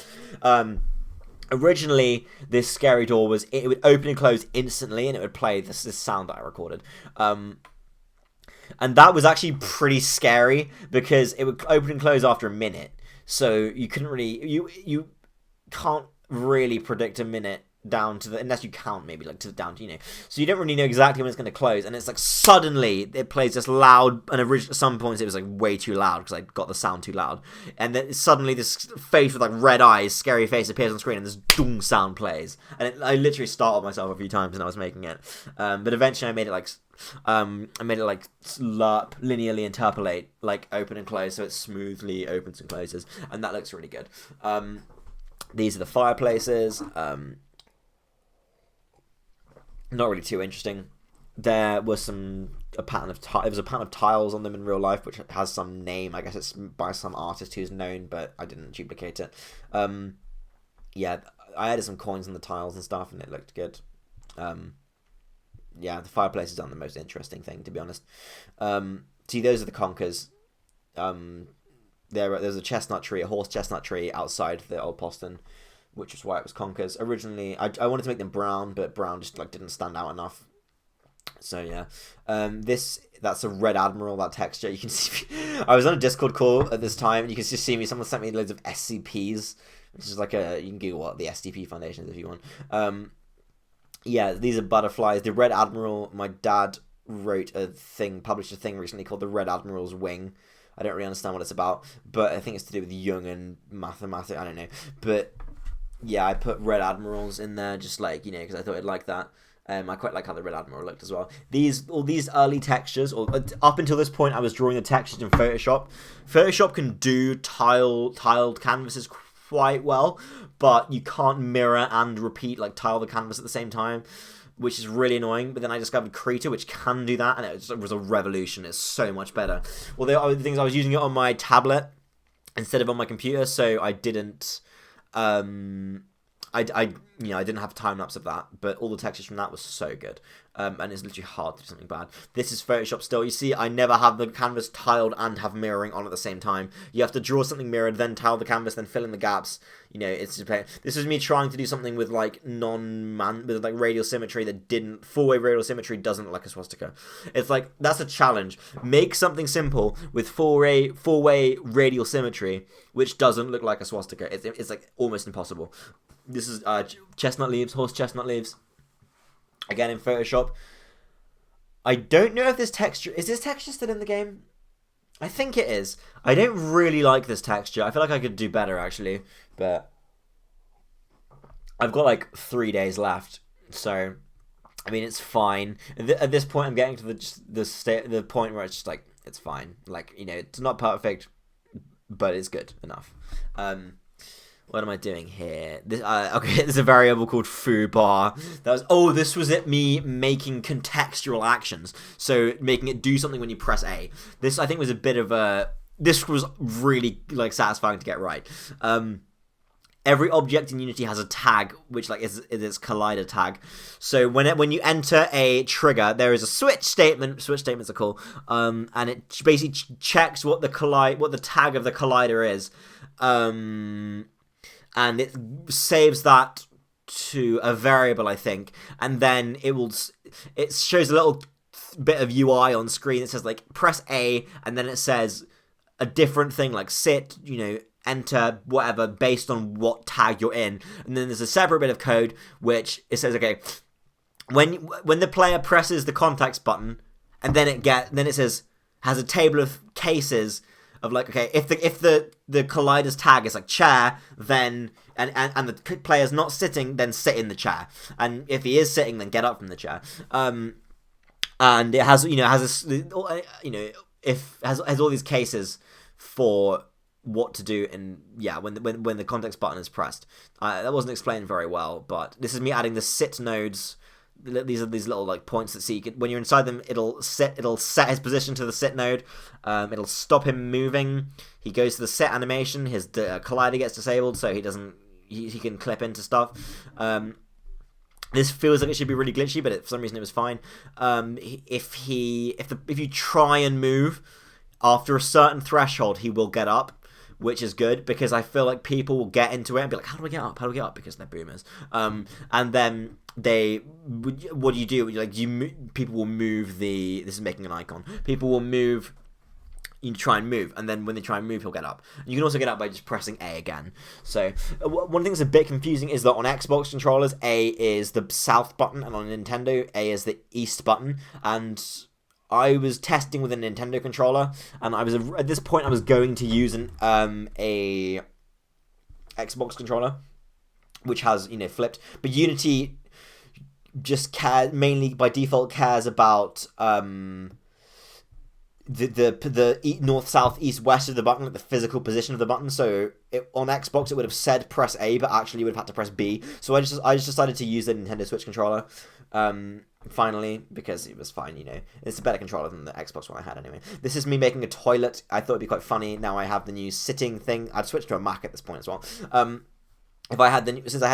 Originally, this scary door it would open and close instantly, and it would play this sound that I recorded. And that was actually pretty scary, because it would open and close after a minute. So you couldn't really, you can't really predict a minute down to unless you count maybe like down to, so you don't really know exactly when it's going to close, and it's like suddenly it plays this loud, and at some points it was like way too loud because I got the sound too loud, and then suddenly this face with like red eyes, scary face appears on screen, and this dung sound plays, and I literally startled myself a few times when I was making it, but eventually I made it like slurp, linearly interpolate, like open and close, so it smoothly opens and closes, and that looks really good. These are the fireplaces. Not really too interesting. There was a pattern of tiles on them in real life, which has some name. I guess it's by some artist who's known, but I didn't duplicate it. Yeah, I added some coins on the tiles and stuff, and it looked good. Yeah, the fireplaces aren't the most interesting thing, to be honest. See, those are the conkers. There's a chestnut tree, a horse chestnut tree outside the old postern, which is why it was conkers. Originally, I wanted to make them brown, but brown just like didn't stand out enough. So yeah, that's a red admiral. That texture, you can see. I was on a Discord call at this time, and you can just see me. Someone sent me loads of SCPs, which is like you can Google what the SCP Foundation is if you want. Yeah, these are butterflies. The Red Admiral, my dad published a thing recently called the Red Admiral's Wing. I don't really understand what it's about, but I think it's to do with Jung and mathematics. I don't know. But yeah, I put Red Admirals in there just like, because I thought I'd like that. I quite like how the Red Admiral looked as well. All these early textures, or up until this point, I was drawing the textures in Photoshop. Photoshop can do tiled canvases quite well, but you can't mirror and repeat, like tile the canvas at the same time, which is really annoying. But then I discovered Krita, which can do that, and it was a revolution. It's so much better. Well, the other things, I was using it on my tablet instead of on my computer, so I didn't. I didn't have time lapse of that, but all the textures from that was so good. And it's literally hard to do something bad. This is Photoshop still. You see, I never have the canvas tiled and have mirroring on at the same time. You have to draw something mirrored, then tile the canvas, then fill in the gaps. It's just this is me trying to do something with like with like radial symmetry that didn't. Four-way radial symmetry doesn't look like a swastika. It's like, that's a challenge. Make something simple with four-way radial symmetry which doesn't look like a swastika. It's like almost impossible. This is horse chestnut leaves. Again in Photoshop. I don't know if is this texture still in the game? I think it is. I don't really like this texture. I feel like I could do better actually, but I've got like 3 days left, so I mean it's fine. At this point, I'm getting to the point where it's just like it's fine. Like, it's not perfect, but it's good enough. What am I doing here? Okay, there's a variable called foo bar. This was me making contextual actions. So making it do something when you press A. This, I think, was a bit of this was really like satisfying to get right. Every object in Unity has a tag, which like is its collider tag. So when you enter a trigger, there is a switch statement. Switch statements are cool. And it basically checks what the tag of the collider is. And it saves that to a variable, I think, and then it shows a little bit of UI on screen that says like press A, and then it says a different thing like sit, enter, whatever, based on what tag you're in, and then there's a separate bit of code which it says, okay, when the player presses the context button, and then it says has a table of cases. Of like, okay, if the collider's tag is like chair, then and the player's not sitting, then sit in the chair, and if he is sitting, then get up from the chair. And it has has all these cases for what to do, and when the context button is pressed. That wasn't explained very well, but this is me adding the sit nodes. These are these little like points that when you're inside them, it'll set his position to the sit node. It'll stop him moving. He goes to the sit animation. His collider gets disabled, so he can clip into stuff. This feels like it should be really glitchy, but for some reason it was fine. If you try and move after a certain threshold, he will get up, which is good because I feel like people will get into it and be like, how do I get up? How do I get up? Because they're boomers. And then what do you do? Like, people will move this is making an icon. People will move. You try and move, and then when they try and move, he'll get up. You can also get up by just pressing A again. So one thing that's a bit confusing is that on Xbox controllers, A is the south button, and on Nintendo, A is the east button. And I was testing with a Nintendo controller, and at this point I was going to use a Xbox controller, which has flipped. But Unity just mainly by default cares about the north, south, east, west of the button, like the physical position of the button. So on Xbox it would have said press A, but actually you would have had to press B. So I just decided to use the Nintendo Switch controller. Finally, because it was fine, it's a better controller than the Xbox one I had anyway. This is me making a toilet. I thought it'd be quite funny. Now I have the new sitting thing. I'd switched to a Mac at this point as well. Since I had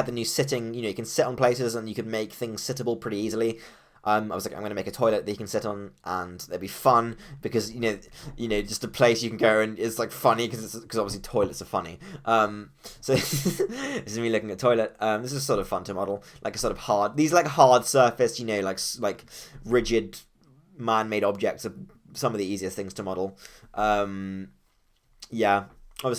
the new sitting, you can sit on places and you can make things sittable pretty easily. I was like, I'm going to make a toilet that you can sit on, and they'd be fun because just a place you can go and it's like funny because obviously toilets are funny. So this is me looking at a toilet. This is sort of fun to model, like a sort of hard surface, like rigid man-made objects are some of the easiest things to model. Obviously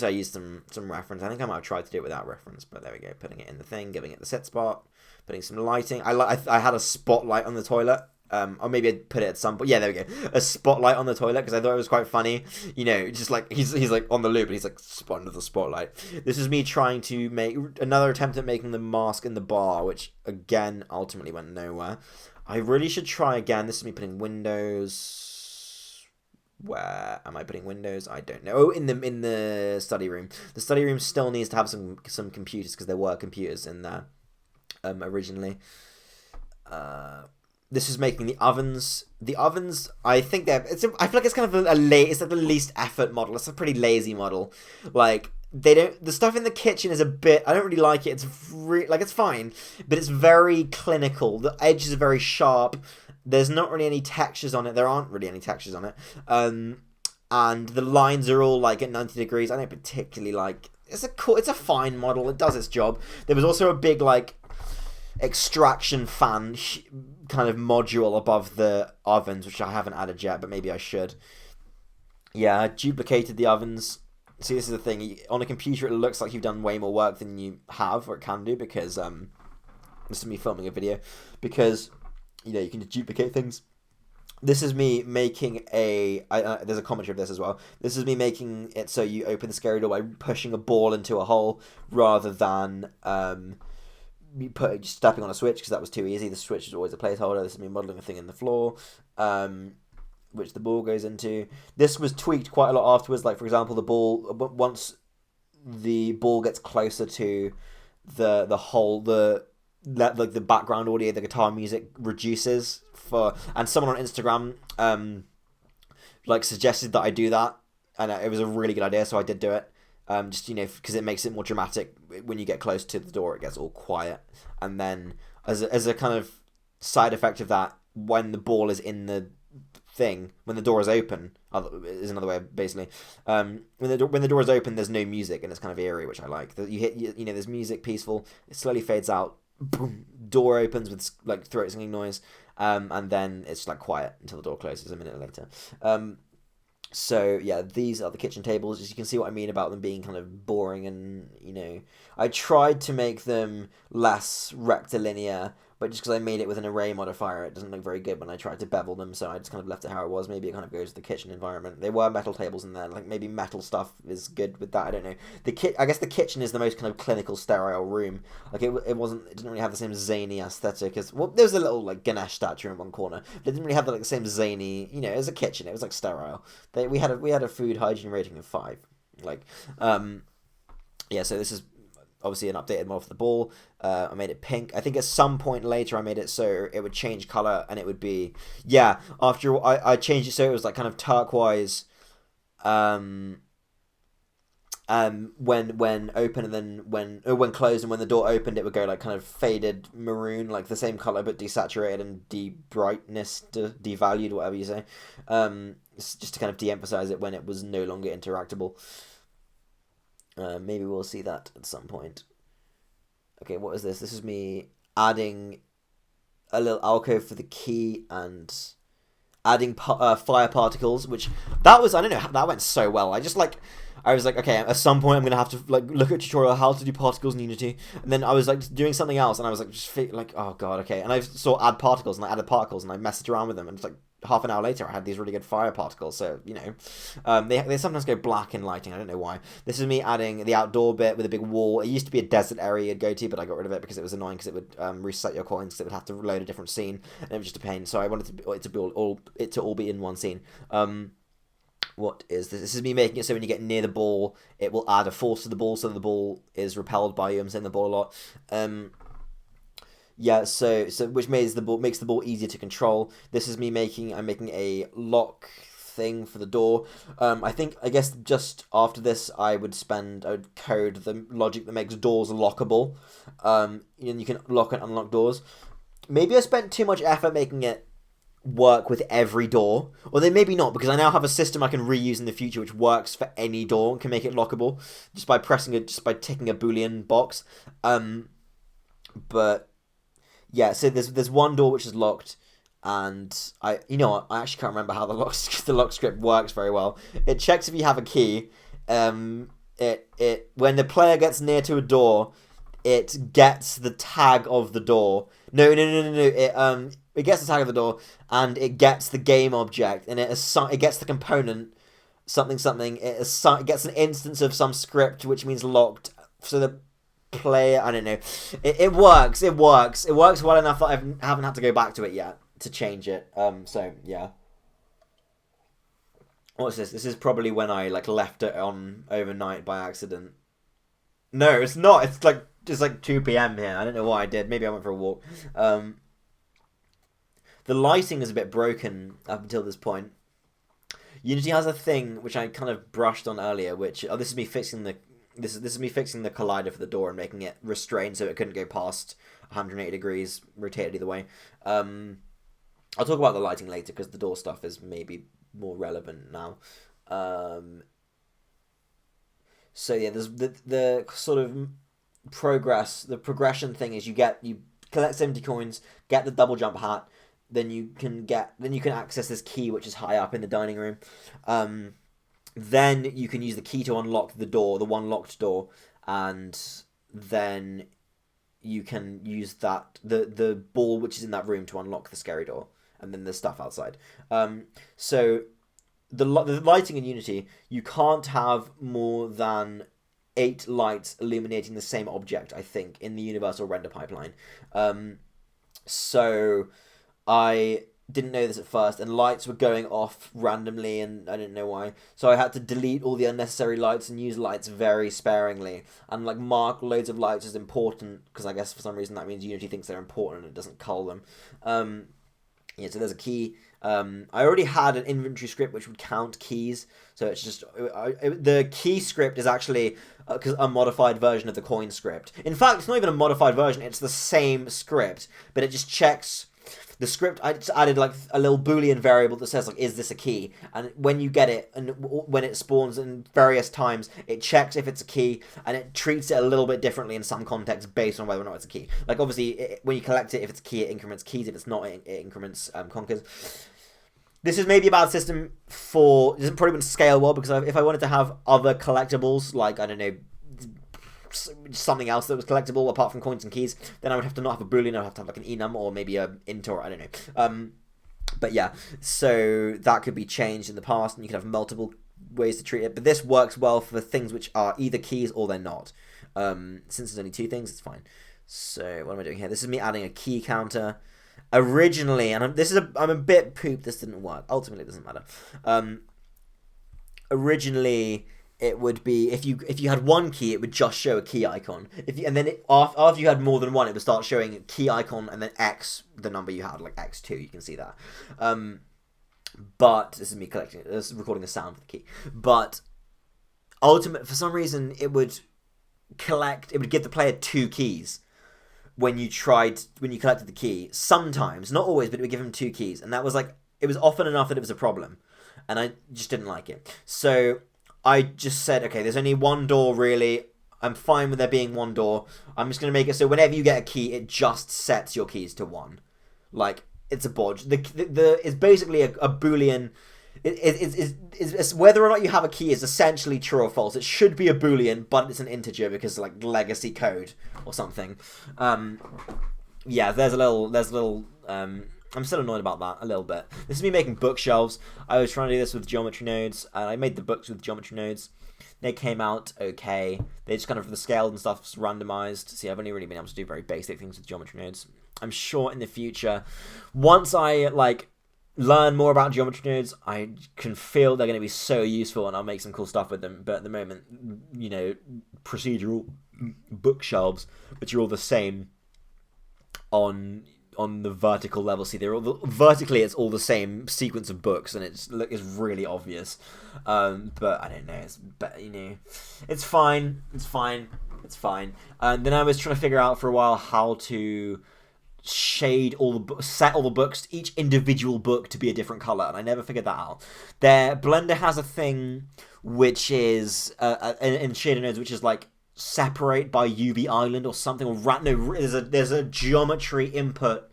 I used some reference. I think I might have tried to do it without reference, but there we go. Putting it in the thing, giving it the sit spot, putting some lighting. I had a spotlight on the toilet. Or maybe I'd put it at some point. Yeah, there we go. A spotlight on the toilet because I thought it was quite funny. Just like he's like on the loop and he's like spot under the spotlight. This is me trying to make another attempt at making the mask in the bar, which again ultimately went nowhere. I really should try again. This is me putting windows. Where am I putting windows? I don't know. Oh, in the study room. The study room still needs to have some computers because there were computers in there originally. This is making the ovens. The ovens, I think I feel like it's kind of it's like the least effort model. It's a pretty lazy model. Like, they don't. The stuff in the kitchen is a bit. I don't really like it. It's fine, but it's very clinical. The edges are very sharp. There's not really any textures on it. There aren't really any textures on it. And the lines are all like at 90 degrees. I don't particularly like. It's a fine model. It does its job. There was also a big like extraction fan kind of module above the ovens, which I haven't added yet, but maybe I should. Yeah, I duplicated the ovens. See, this is the thing. On a computer, it looks like you've done way more work than you have, or it can do, because this is me filming a video, because you can duplicate things. This is me making there's a commentary of this as well. This is me making it so you open the scary door by pushing a ball into a hole rather than stepping on a switch, because that was too easy. The switch is always a placeholder. This is me modelling a thing in the floor, which the ball goes into. This was tweaked quite a lot afterwards. Like, for example, the ball, once the ball gets closer to the hole, the background audio, the guitar music reduces. And someone on Instagram suggested that I do that, and it was a really good idea, so I did do it. Because it makes it more dramatic. When you get close to the door, it gets all quiet. And then, as a kind of side effect of that, when the ball is in the thing, when the door is open, is another way of basically. When the door is open, there's no music, and it's kind of eerie, which I like. You hit, there's music, peaceful. It slowly fades out. Boom, door opens with like throat singing noise, and then it's like quiet until the door closes a minute later. So yeah, these are the kitchen tables. As you can see what I mean about them being kind of boring, and I tried to make them less rectilinear, but just because I made it with an array modifier, it doesn't look very good when I tried to bevel them, so I just kind of left it how it was. Maybe it kind of goes to the kitchen environment. There were metal tables in there, like maybe metal stuff is good with that, I don't know. I guess the kitchen is the most kind of clinical, sterile room. Like, it didn't really have the same zany aesthetic as, well, there was a little like Ganesh statue in one corner, but it didn't really have the same zany, it was a kitchen, it was like sterile. We had a food hygiene rating of 5. Yeah, so this is obviously an updated model for the ball. I made it pink. I think at some point later I made it so it would change color, and it would be, after I changed it so it was like kind of turquoise when open, and then when closed, and when the door opened it would go like kind of faded maroon, like the same color but desaturated and devalued, whatever you say, just to kind of de-emphasize it when it was no longer interactable. Maybe we'll see that at some point. Okay, what is this? This is me adding a little alcove for the key and adding fire particles, which that was, I don't know, that went so well. I was like, okay, at some point I'm gonna have to like look at a tutorial how to do particles in Unity, and then I was like doing something else, and I was like, oh god, okay, and I saw add particles, and I added particles, and I messed around with them, and it's like half an hour later I had these really good fire particles. So they sometimes go black in lighting. I don't know why. This is me adding the outdoor bit with a big wall. It used to be a desert area you'd go to, but I got rid of it because it was annoying, because it would reset your coins, because it would have to load a different scene, and it was just a pain. So I wanted it to all be in one scene. What is this? This is me making it so when you get near the ball, it will add a force to the ball, so the ball is repelled by you. I'm saying the ball a lot. Yeah, so which makes the ball easier to control. This is me I'm making a lock thing for the door. I guess just after this I would code the logic that makes doors lockable. And you can lock and unlock doors. Maybe I spent too much effort making it work with every door, or then maybe not, because I now have a system I can reuse in the future which works for any door and can make it lockable just by ticking a Boolean box. But yeah, so there's one door which is locked, and I actually can't remember how the lock script works very well. It checks if you have a key. It when the player gets near to a door, it gets the tag of the door. No. It gets the tag of the door, and it gets the game object, and it gets the component something. It gets an instance of some script which means locked. So the player, I don't know. It works. It works well enough that I haven't had to go back to it yet to change it. So yeah. What's this? This is probably when I like left it on overnight by accident. No, it's not. It's like 2 p.m. here. I don't know what I did. Maybe I went for a walk. The lighting is a bit broken up until this point. Unity has a thing which I kind of brushed on earlier, which this is me fixing the collider for the door and making it restrained so it couldn't go past 180 degrees, rotated either way. I'll talk about the lighting later because the door stuff is maybe more relevant now. So yeah, there's the sort of progression thing is you collect 70 coins, get the double jump hat, then you can access this key which is high up in the dining room. Then you can use the key to unlock the one locked door, and then you can use the ball which is in that room to unlock the scary door, and then there's stuff outside. So the lighting in Unity, you can't have more than 8 lights illuminating the same object, I think, in the universal render pipeline. So I didn't know this at first, and lights were going off randomly, and I didn't know why. So I had to delete all the unnecessary lights and use lights very sparingly, and like mark loads of lights as important, because I guess for some reason that means Unity thinks they're important and it doesn't cull them. Yeah, so there's a key. I already had an inventory script which would count keys, so it's just the key script is actually a modified version of the coin script. In fact, it's not even a modified version; it's the same script, but it just checks the script. I just added like a little Boolean variable that says like, "Is this a key?" And when you get it, and when it spawns in various times, it checks if it's a key, and it treats it a little bit differently in some contexts based on whether or not it's a key. Like obviously, when you collect it, if it's a key, it increments keys. If it's not, it increments conkers. This is maybe a bad system it doesn't probably wouldn't scale well, because if I wanted to have other collectibles, like, I don't know, something else that was collectible apart from coins and keys, then I would have to not have a Boolean, I would have to have like an enum or maybe a int, or I don't know. But yeah, so that could be changed in the past, and you could have multiple ways to treat it, but this works well for things which are either keys or they're not. Since there's only 2 things, it's fine. So what am I doing here? This is me adding a key counter. Originally, and I'm a bit pooped this didn't work. Ultimately, it doesn't matter. Originally, it would be if you had 1 key, it would just show a key icon. After you had more than 1, it would start showing a key icon and then X, the number you had, like X2. You can see that. But this is me recording a sound for the key. But ultimately, for some reason, it would give the player 2 keys when you collected the key. Sometimes, not always, but it would give him 2 keys, and that was like, it was often enough that it was a problem, and I just didn't like it. So I just said, okay, there's only 1 door really. I'm fine with there being 1 door. I'm just gonna make it so whenever you get a key, it just sets your keys to 1. Like, it's a bodge. It's basically a Boolean. It's whether or not you have a key is essentially true or false. It should be a Boolean, but it's an integer because like legacy code or something. Yeah, there's a little. I'm still annoyed about that a little bit. This is me making bookshelves. I was trying to do this with geometry nodes, and I made the books with geometry nodes. They came out okay. They just kind of, the scale and stuff is randomized. See, I've only really been able to do very basic things with geometry nodes. I'm sure in the future, once I like learn more about geometry nodes, I can feel they're going to be so useful, and I'll make some cool stuff with them. But at the moment, you know, procedural bookshelves, which are all the same on the vertical level. See, vertically, it's all the same sequence of books, and it's really obvious. But I don't know. It's fine. And then I was trying to figure out for a while how to shade set all the books, each individual book, to be a different color, and I never figured that out. Blender has a thing which is in shader nodes, which is like separate by UV island or something, or there's a geometry input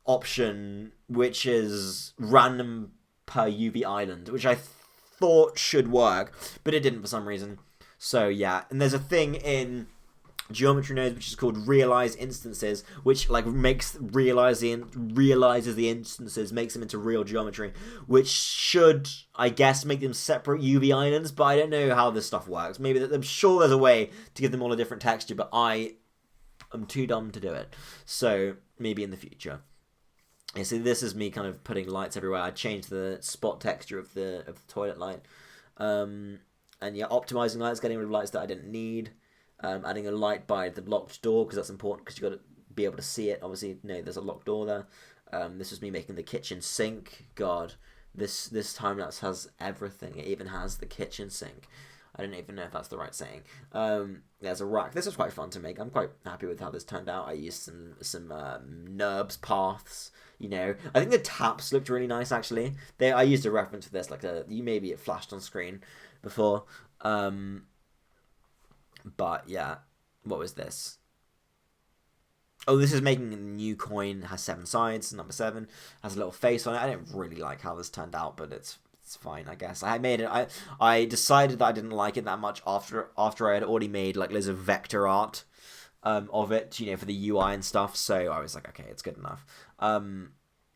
option which is random per UV island, which I thought should work, but it didn't for some reason. So yeah, and there's a thing in geometry nodes which is called realize instances, which like realizes the instances, makes them into real geometry, which should, I guess, make them separate UV islands, but I don't know how this stuff works. Maybe I'm sure there's a way to give them all a different texture, but I am too dumb to do it. So maybe in the future. Yeah, so this is me kind of putting lights everywhere. I changed the spot texture of the toilet light, and yeah, optimizing lights, getting rid of lights that I didn't need. Adding a light by the locked door, because that's important, because you've got to be able to see it. Obviously, no, there's a locked door there. This was me making the kitchen sink. God, this time lapse has everything. It even has the kitchen sink. I don't even know if that's the right saying. There's a rack. This was quite fun to make. I'm quite happy with how this turned out. I used some NURBS paths. You know, I think the taps looked really nice actually. I used a reference for this, like maybe it flashed on screen before. But yeah, what was this? Oh, this is making a new coin. It has 7 sides. Number 7 has a little face on it. I don't really like how this turned out, but it's fine, I guess. I made it. I decided that I didn't like it that much after I had already made like loads of vector art of it, you know, for the UI and stuff. So I was like, okay, it's good enough.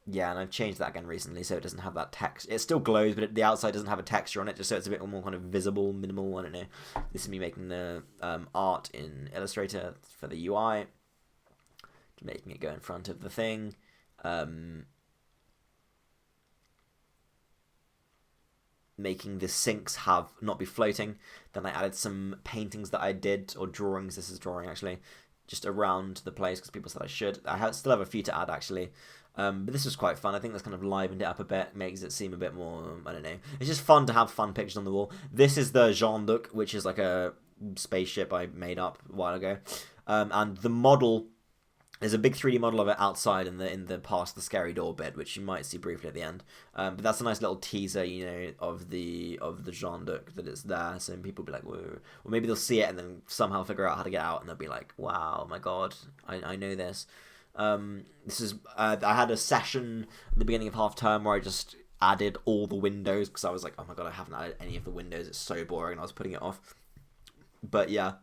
Yeah, and I've changed that again recently, so it doesn't have that text. It still glows, but the outside doesn't have a texture on it, just so it's a bit more kind of visible, minimal. I don't know. This is me making the art in Illustrator for the UI. Making it go in front of the thing. Making the sinks not be floating. Then I added some paintings that I did, or drawings. This is drawing actually, just around the place because people said I should. Still have a few to add actually. But this was quite fun. I think that's kind of livened it up a bit, makes it seem a bit more, I don't know. It's just fun to have fun pictures on the wall. This is the Jean-Luc, which is like a spaceship I made up a while ago. And the model, there's a big 3D model of it outside in the past the scary door bit, which you might see briefly at the end. But that's a nice little teaser, you know, of the Jean-Luc, that it's there. So people will be like, whoa. Or maybe they'll see it and then somehow figure out how to get out, and they'll be like, wow, my god, I know this. This is I had a session at the beginning of half term where I just added all the windows because I was like, oh my god, I haven't added any of the windows. It's so boring, and I was putting it off. But yeah,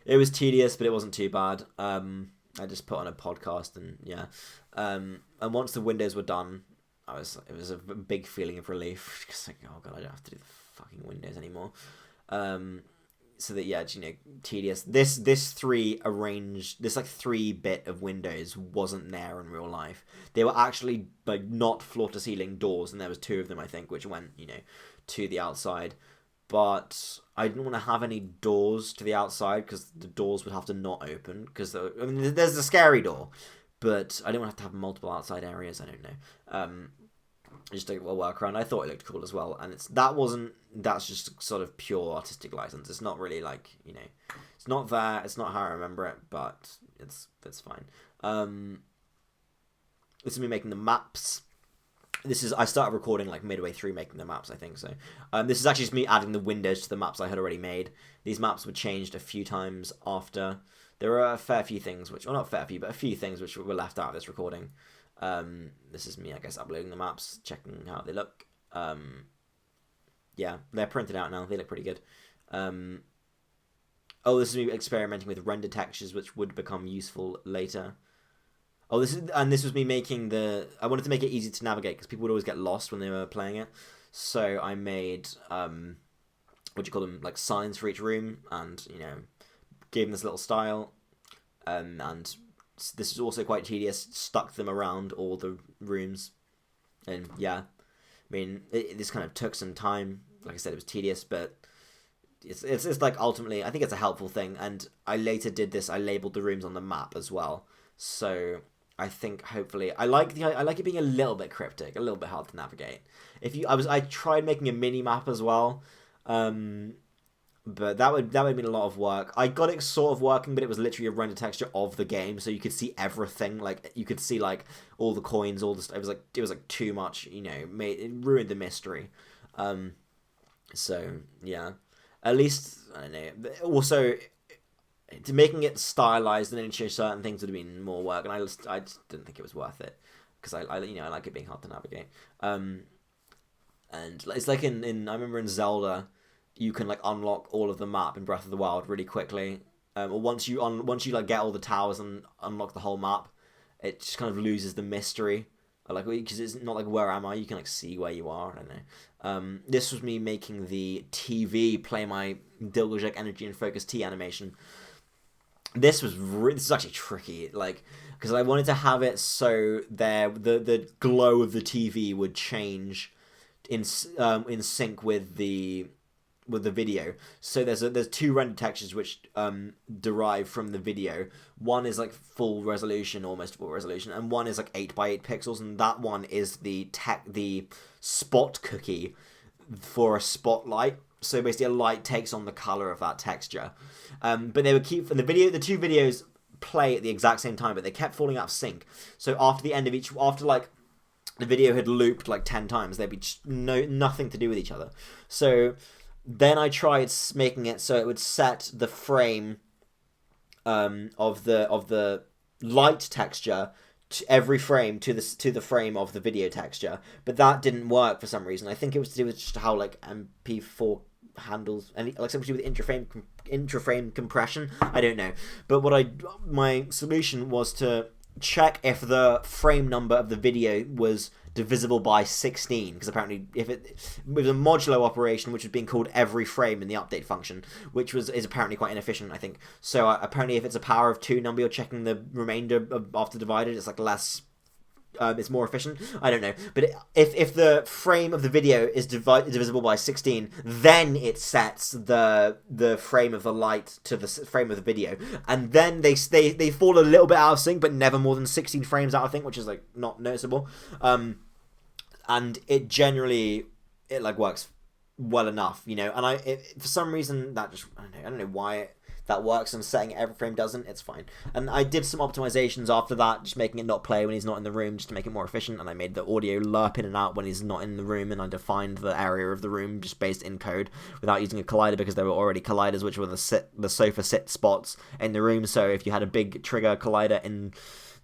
it was tedious, but it wasn't too bad. I just put on a podcast, and yeah. And once the windows were done, it was a big feeling of relief because like, oh god, I don't have to do the fucking windows anymore. So that, yeah, you know, tedious. This 3-bit of windows wasn't there in real life. They were actually like not floor to ceiling doors, and there was 2 of them I think, which went, you know, to the outside. But I didn't want to have any doors to the outside because the doors would have to not open. Because there's a scary door, but I didn't want to have multiple outside areas. I don't know. Just a workaround. I thought it looked cool as well, and that's just sort of pure artistic license. It's not really like, you know, it's not that. It's not how I remember it, but it's fine. This is me making the maps. I started recording like midway through making the maps, I think so. This is actually just me adding the windows to the maps I had already made. These maps were changed a few times after. There were a fair few things well, not fair few, but a few things which were left out of this recording. This is me, I guess, uploading the maps, checking how they look. Yeah, they're printed out now. They look pretty good. This is me experimenting with render textures, which would become useful later. This was me making I wanted to make it easy to navigate because people would always get lost when they were playing it. So I made, like signs for each room, and, you know, gave them this little style. And this is also quite tedious, stuck them around all the rooms. And yeah, I mean, this kind of took some time. Like I said, it was tedious, but it's like ultimately, I think it's a helpful thing. And I later did this, I labeled the rooms on the map as well. So I think hopefully I like it being a little bit cryptic, a little bit hard to navigate. I tried making a mini map as well, but that would have been a lot of work. I got it sort of working, but it was literally a render texture of the game, so you could see everything. Like you could see like all the coins, all the stuff. It was like too much, you know. It ruined the mystery. So yeah, at least I don't know. Also, making it stylized and then show certain things would have been more work, and I just didn't think it was worth it because I like it being hard to navigate. And it's like in I remember in Zelda, you can like unlock all of the map in Breath of the Wild really quickly. Or once you like get all the towers and unlock the whole map, it just kind of loses the mystery. Like, because it's not like, where am I? You can like see where you are. I don't know. This was me making the TV play my Dilgojek Energy and Focus T animation. This is actually tricky, like, because I wanted to have it so the glow of the TV would change in sync with the with the video. So there's two render textures which derive from the video. One is like full resolution, almost full resolution, and one is like 8x8 pixels, and that one is the spot cookie for a spotlight. So basically, a light takes on the color of that texture. But they would keep the two videos play at the exact same time, but they kept falling out of sync. So after the end of after like the video had looped like 10 times, there'd be nothing to do with each other. So then I tried making it so it would set the frame of the light texture to every frame to the frame of the video texture, but that didn't work for some reason. I think it was to do with just how like MP4 handles and like something to do with intraframe compression. I don't know, but my solution was to check if the frame number of the video was divisible by 16, because apparently if it was a modulo operation which was being called every frame in the update function, which is apparently quite inefficient, I think. So apparently if it's a power of 2 number, you're checking the remainder after divided, it's like less it's more efficient. I don't know, but if the frame of the video is divisible by 16, then it sets the frame of the light to the frame of the video, and then they fall a little bit out of sync, but never more than 16 frames out of sync, which is like not noticeable. And it generally like works well enough, you know. And for some reason that just I don't know why that works, and setting every frame doesn't. It's fine. And I did some optimizations after that, just making it not play when he's not in the room, just to make it more efficient. And I made the audio lerp in and out when he's not in the room, and I defined the area of the room just based in code without using a collider, because there were already colliders, which were the sofa sit spots in the room. So if you had a big trigger collider in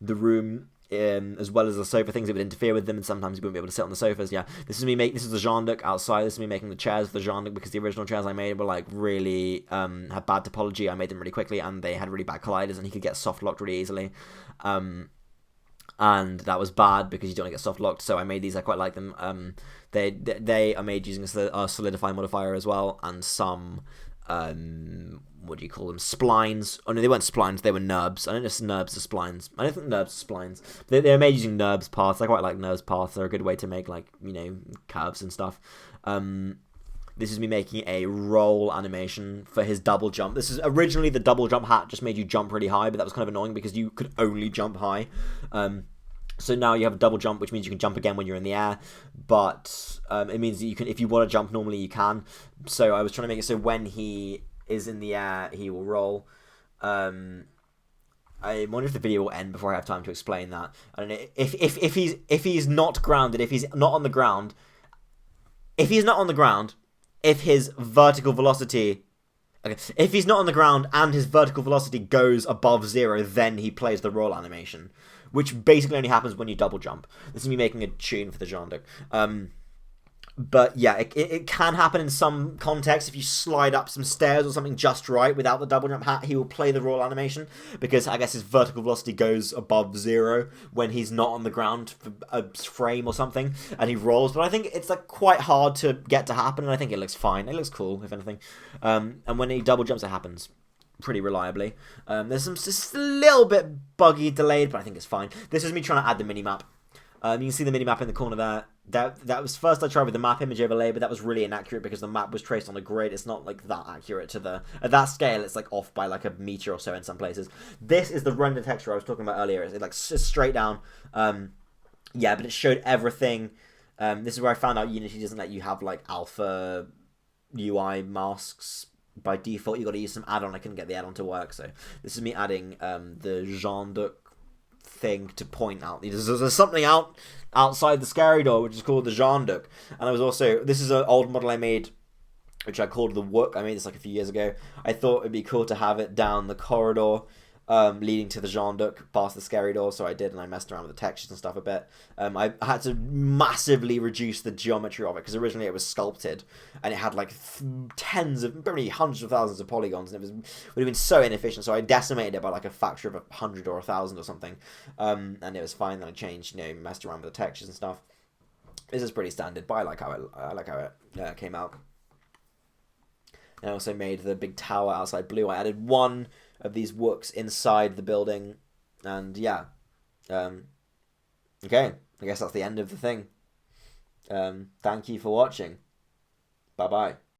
the room, as well as the sofa things, it would interfere with them, and sometimes you wouldn't be able to sit on the sofas. Yeah, this is the Jean Duc outside. This is me making the chairs for the Jean Duc, because the original chairs I made were like really had bad topology. I made them really quickly, and they had really bad colliders, and he could get soft locked really easily. And that was bad because you don't want to get soft locked. So I made these. I quite like them. They are made using a solidify modifier as well, and some what do you call them? Splines. Oh no, they weren't splines, they were NURBS. I don't know if NURBS are splines. I don't think NURBS are splines. They're made using NURBS paths. I quite like NURBS paths. They're a good way to make, like, you know, curves and stuff. This is me making a roll animation for his double jump. This is originally the double jump hat just made you jump really high, but that was kind of annoying because you could only jump high. So now you have a double jump, which means you can jump again when you're in the air, but it means that you can, if you want to jump normally, you can. So I was trying to make it so when he is in the air, he will roll. I wonder if the video will end before I have time to explain that. I don't know if he's not grounded, if he's not on the ground, if his vertical velocity. Okay, if he's not on the ground and his vertical velocity goes above 0, then he plays the roll animation, which basically only happens when you double jump. This is me making a tune for the Jean Duc. But yeah, it can happen in some contexts. If you slide up some stairs or something just right without the double jump hat, he will play the roll animation, because I guess his vertical velocity goes above 0 when he's not on the ground for a frame or something, and he rolls. But I think it's like quite hard to get to happen, and I think it looks fine. It looks cool, if anything. And when he double jumps, it happens pretty reliably. There's just a little bit buggy, delayed, but I think it's fine. This is me trying to add the minimap. You can see the minimap in the corner there. That was first I tried with the map image overlay, but that was really inaccurate because the map was traced on a grid. It's not like that accurate to at that scale. It's like off by like a meter or so in some places. This is the render texture I was talking about earlier. It's like straight down. Yeah, but it showed everything. This is where I found out Unity doesn't let you have like alpha UI masks by default. You got to use some add-on. I couldn't get the add-on to work, so this is me adding the Jean Duc thing to point out there's something outside the scary door which is called the Jean Duc. And I was also, this is an old model I made which I called the Wook. I made this like a few years ago. I thought it'd be cool to have it down the corridor leading to the Jean Duc past the scary door, so I did, and I messed around with the textures and stuff a bit. I had to massively reduce the geometry of it because originally it was sculpted and it had like tens of, probably hundreds of thousands of polygons, and would have been so inefficient. So I decimated it by like a factor of 100 or 1,000 or something, and it was fine. Then I changed, messed around with the textures and stuff. This is pretty standard, but I like how it came out. I also made the big tower outside blue. I added one of these wooks inside the building, and yeah. Okay, I guess that's the end of the thing. Thank you for watching. Bye-bye.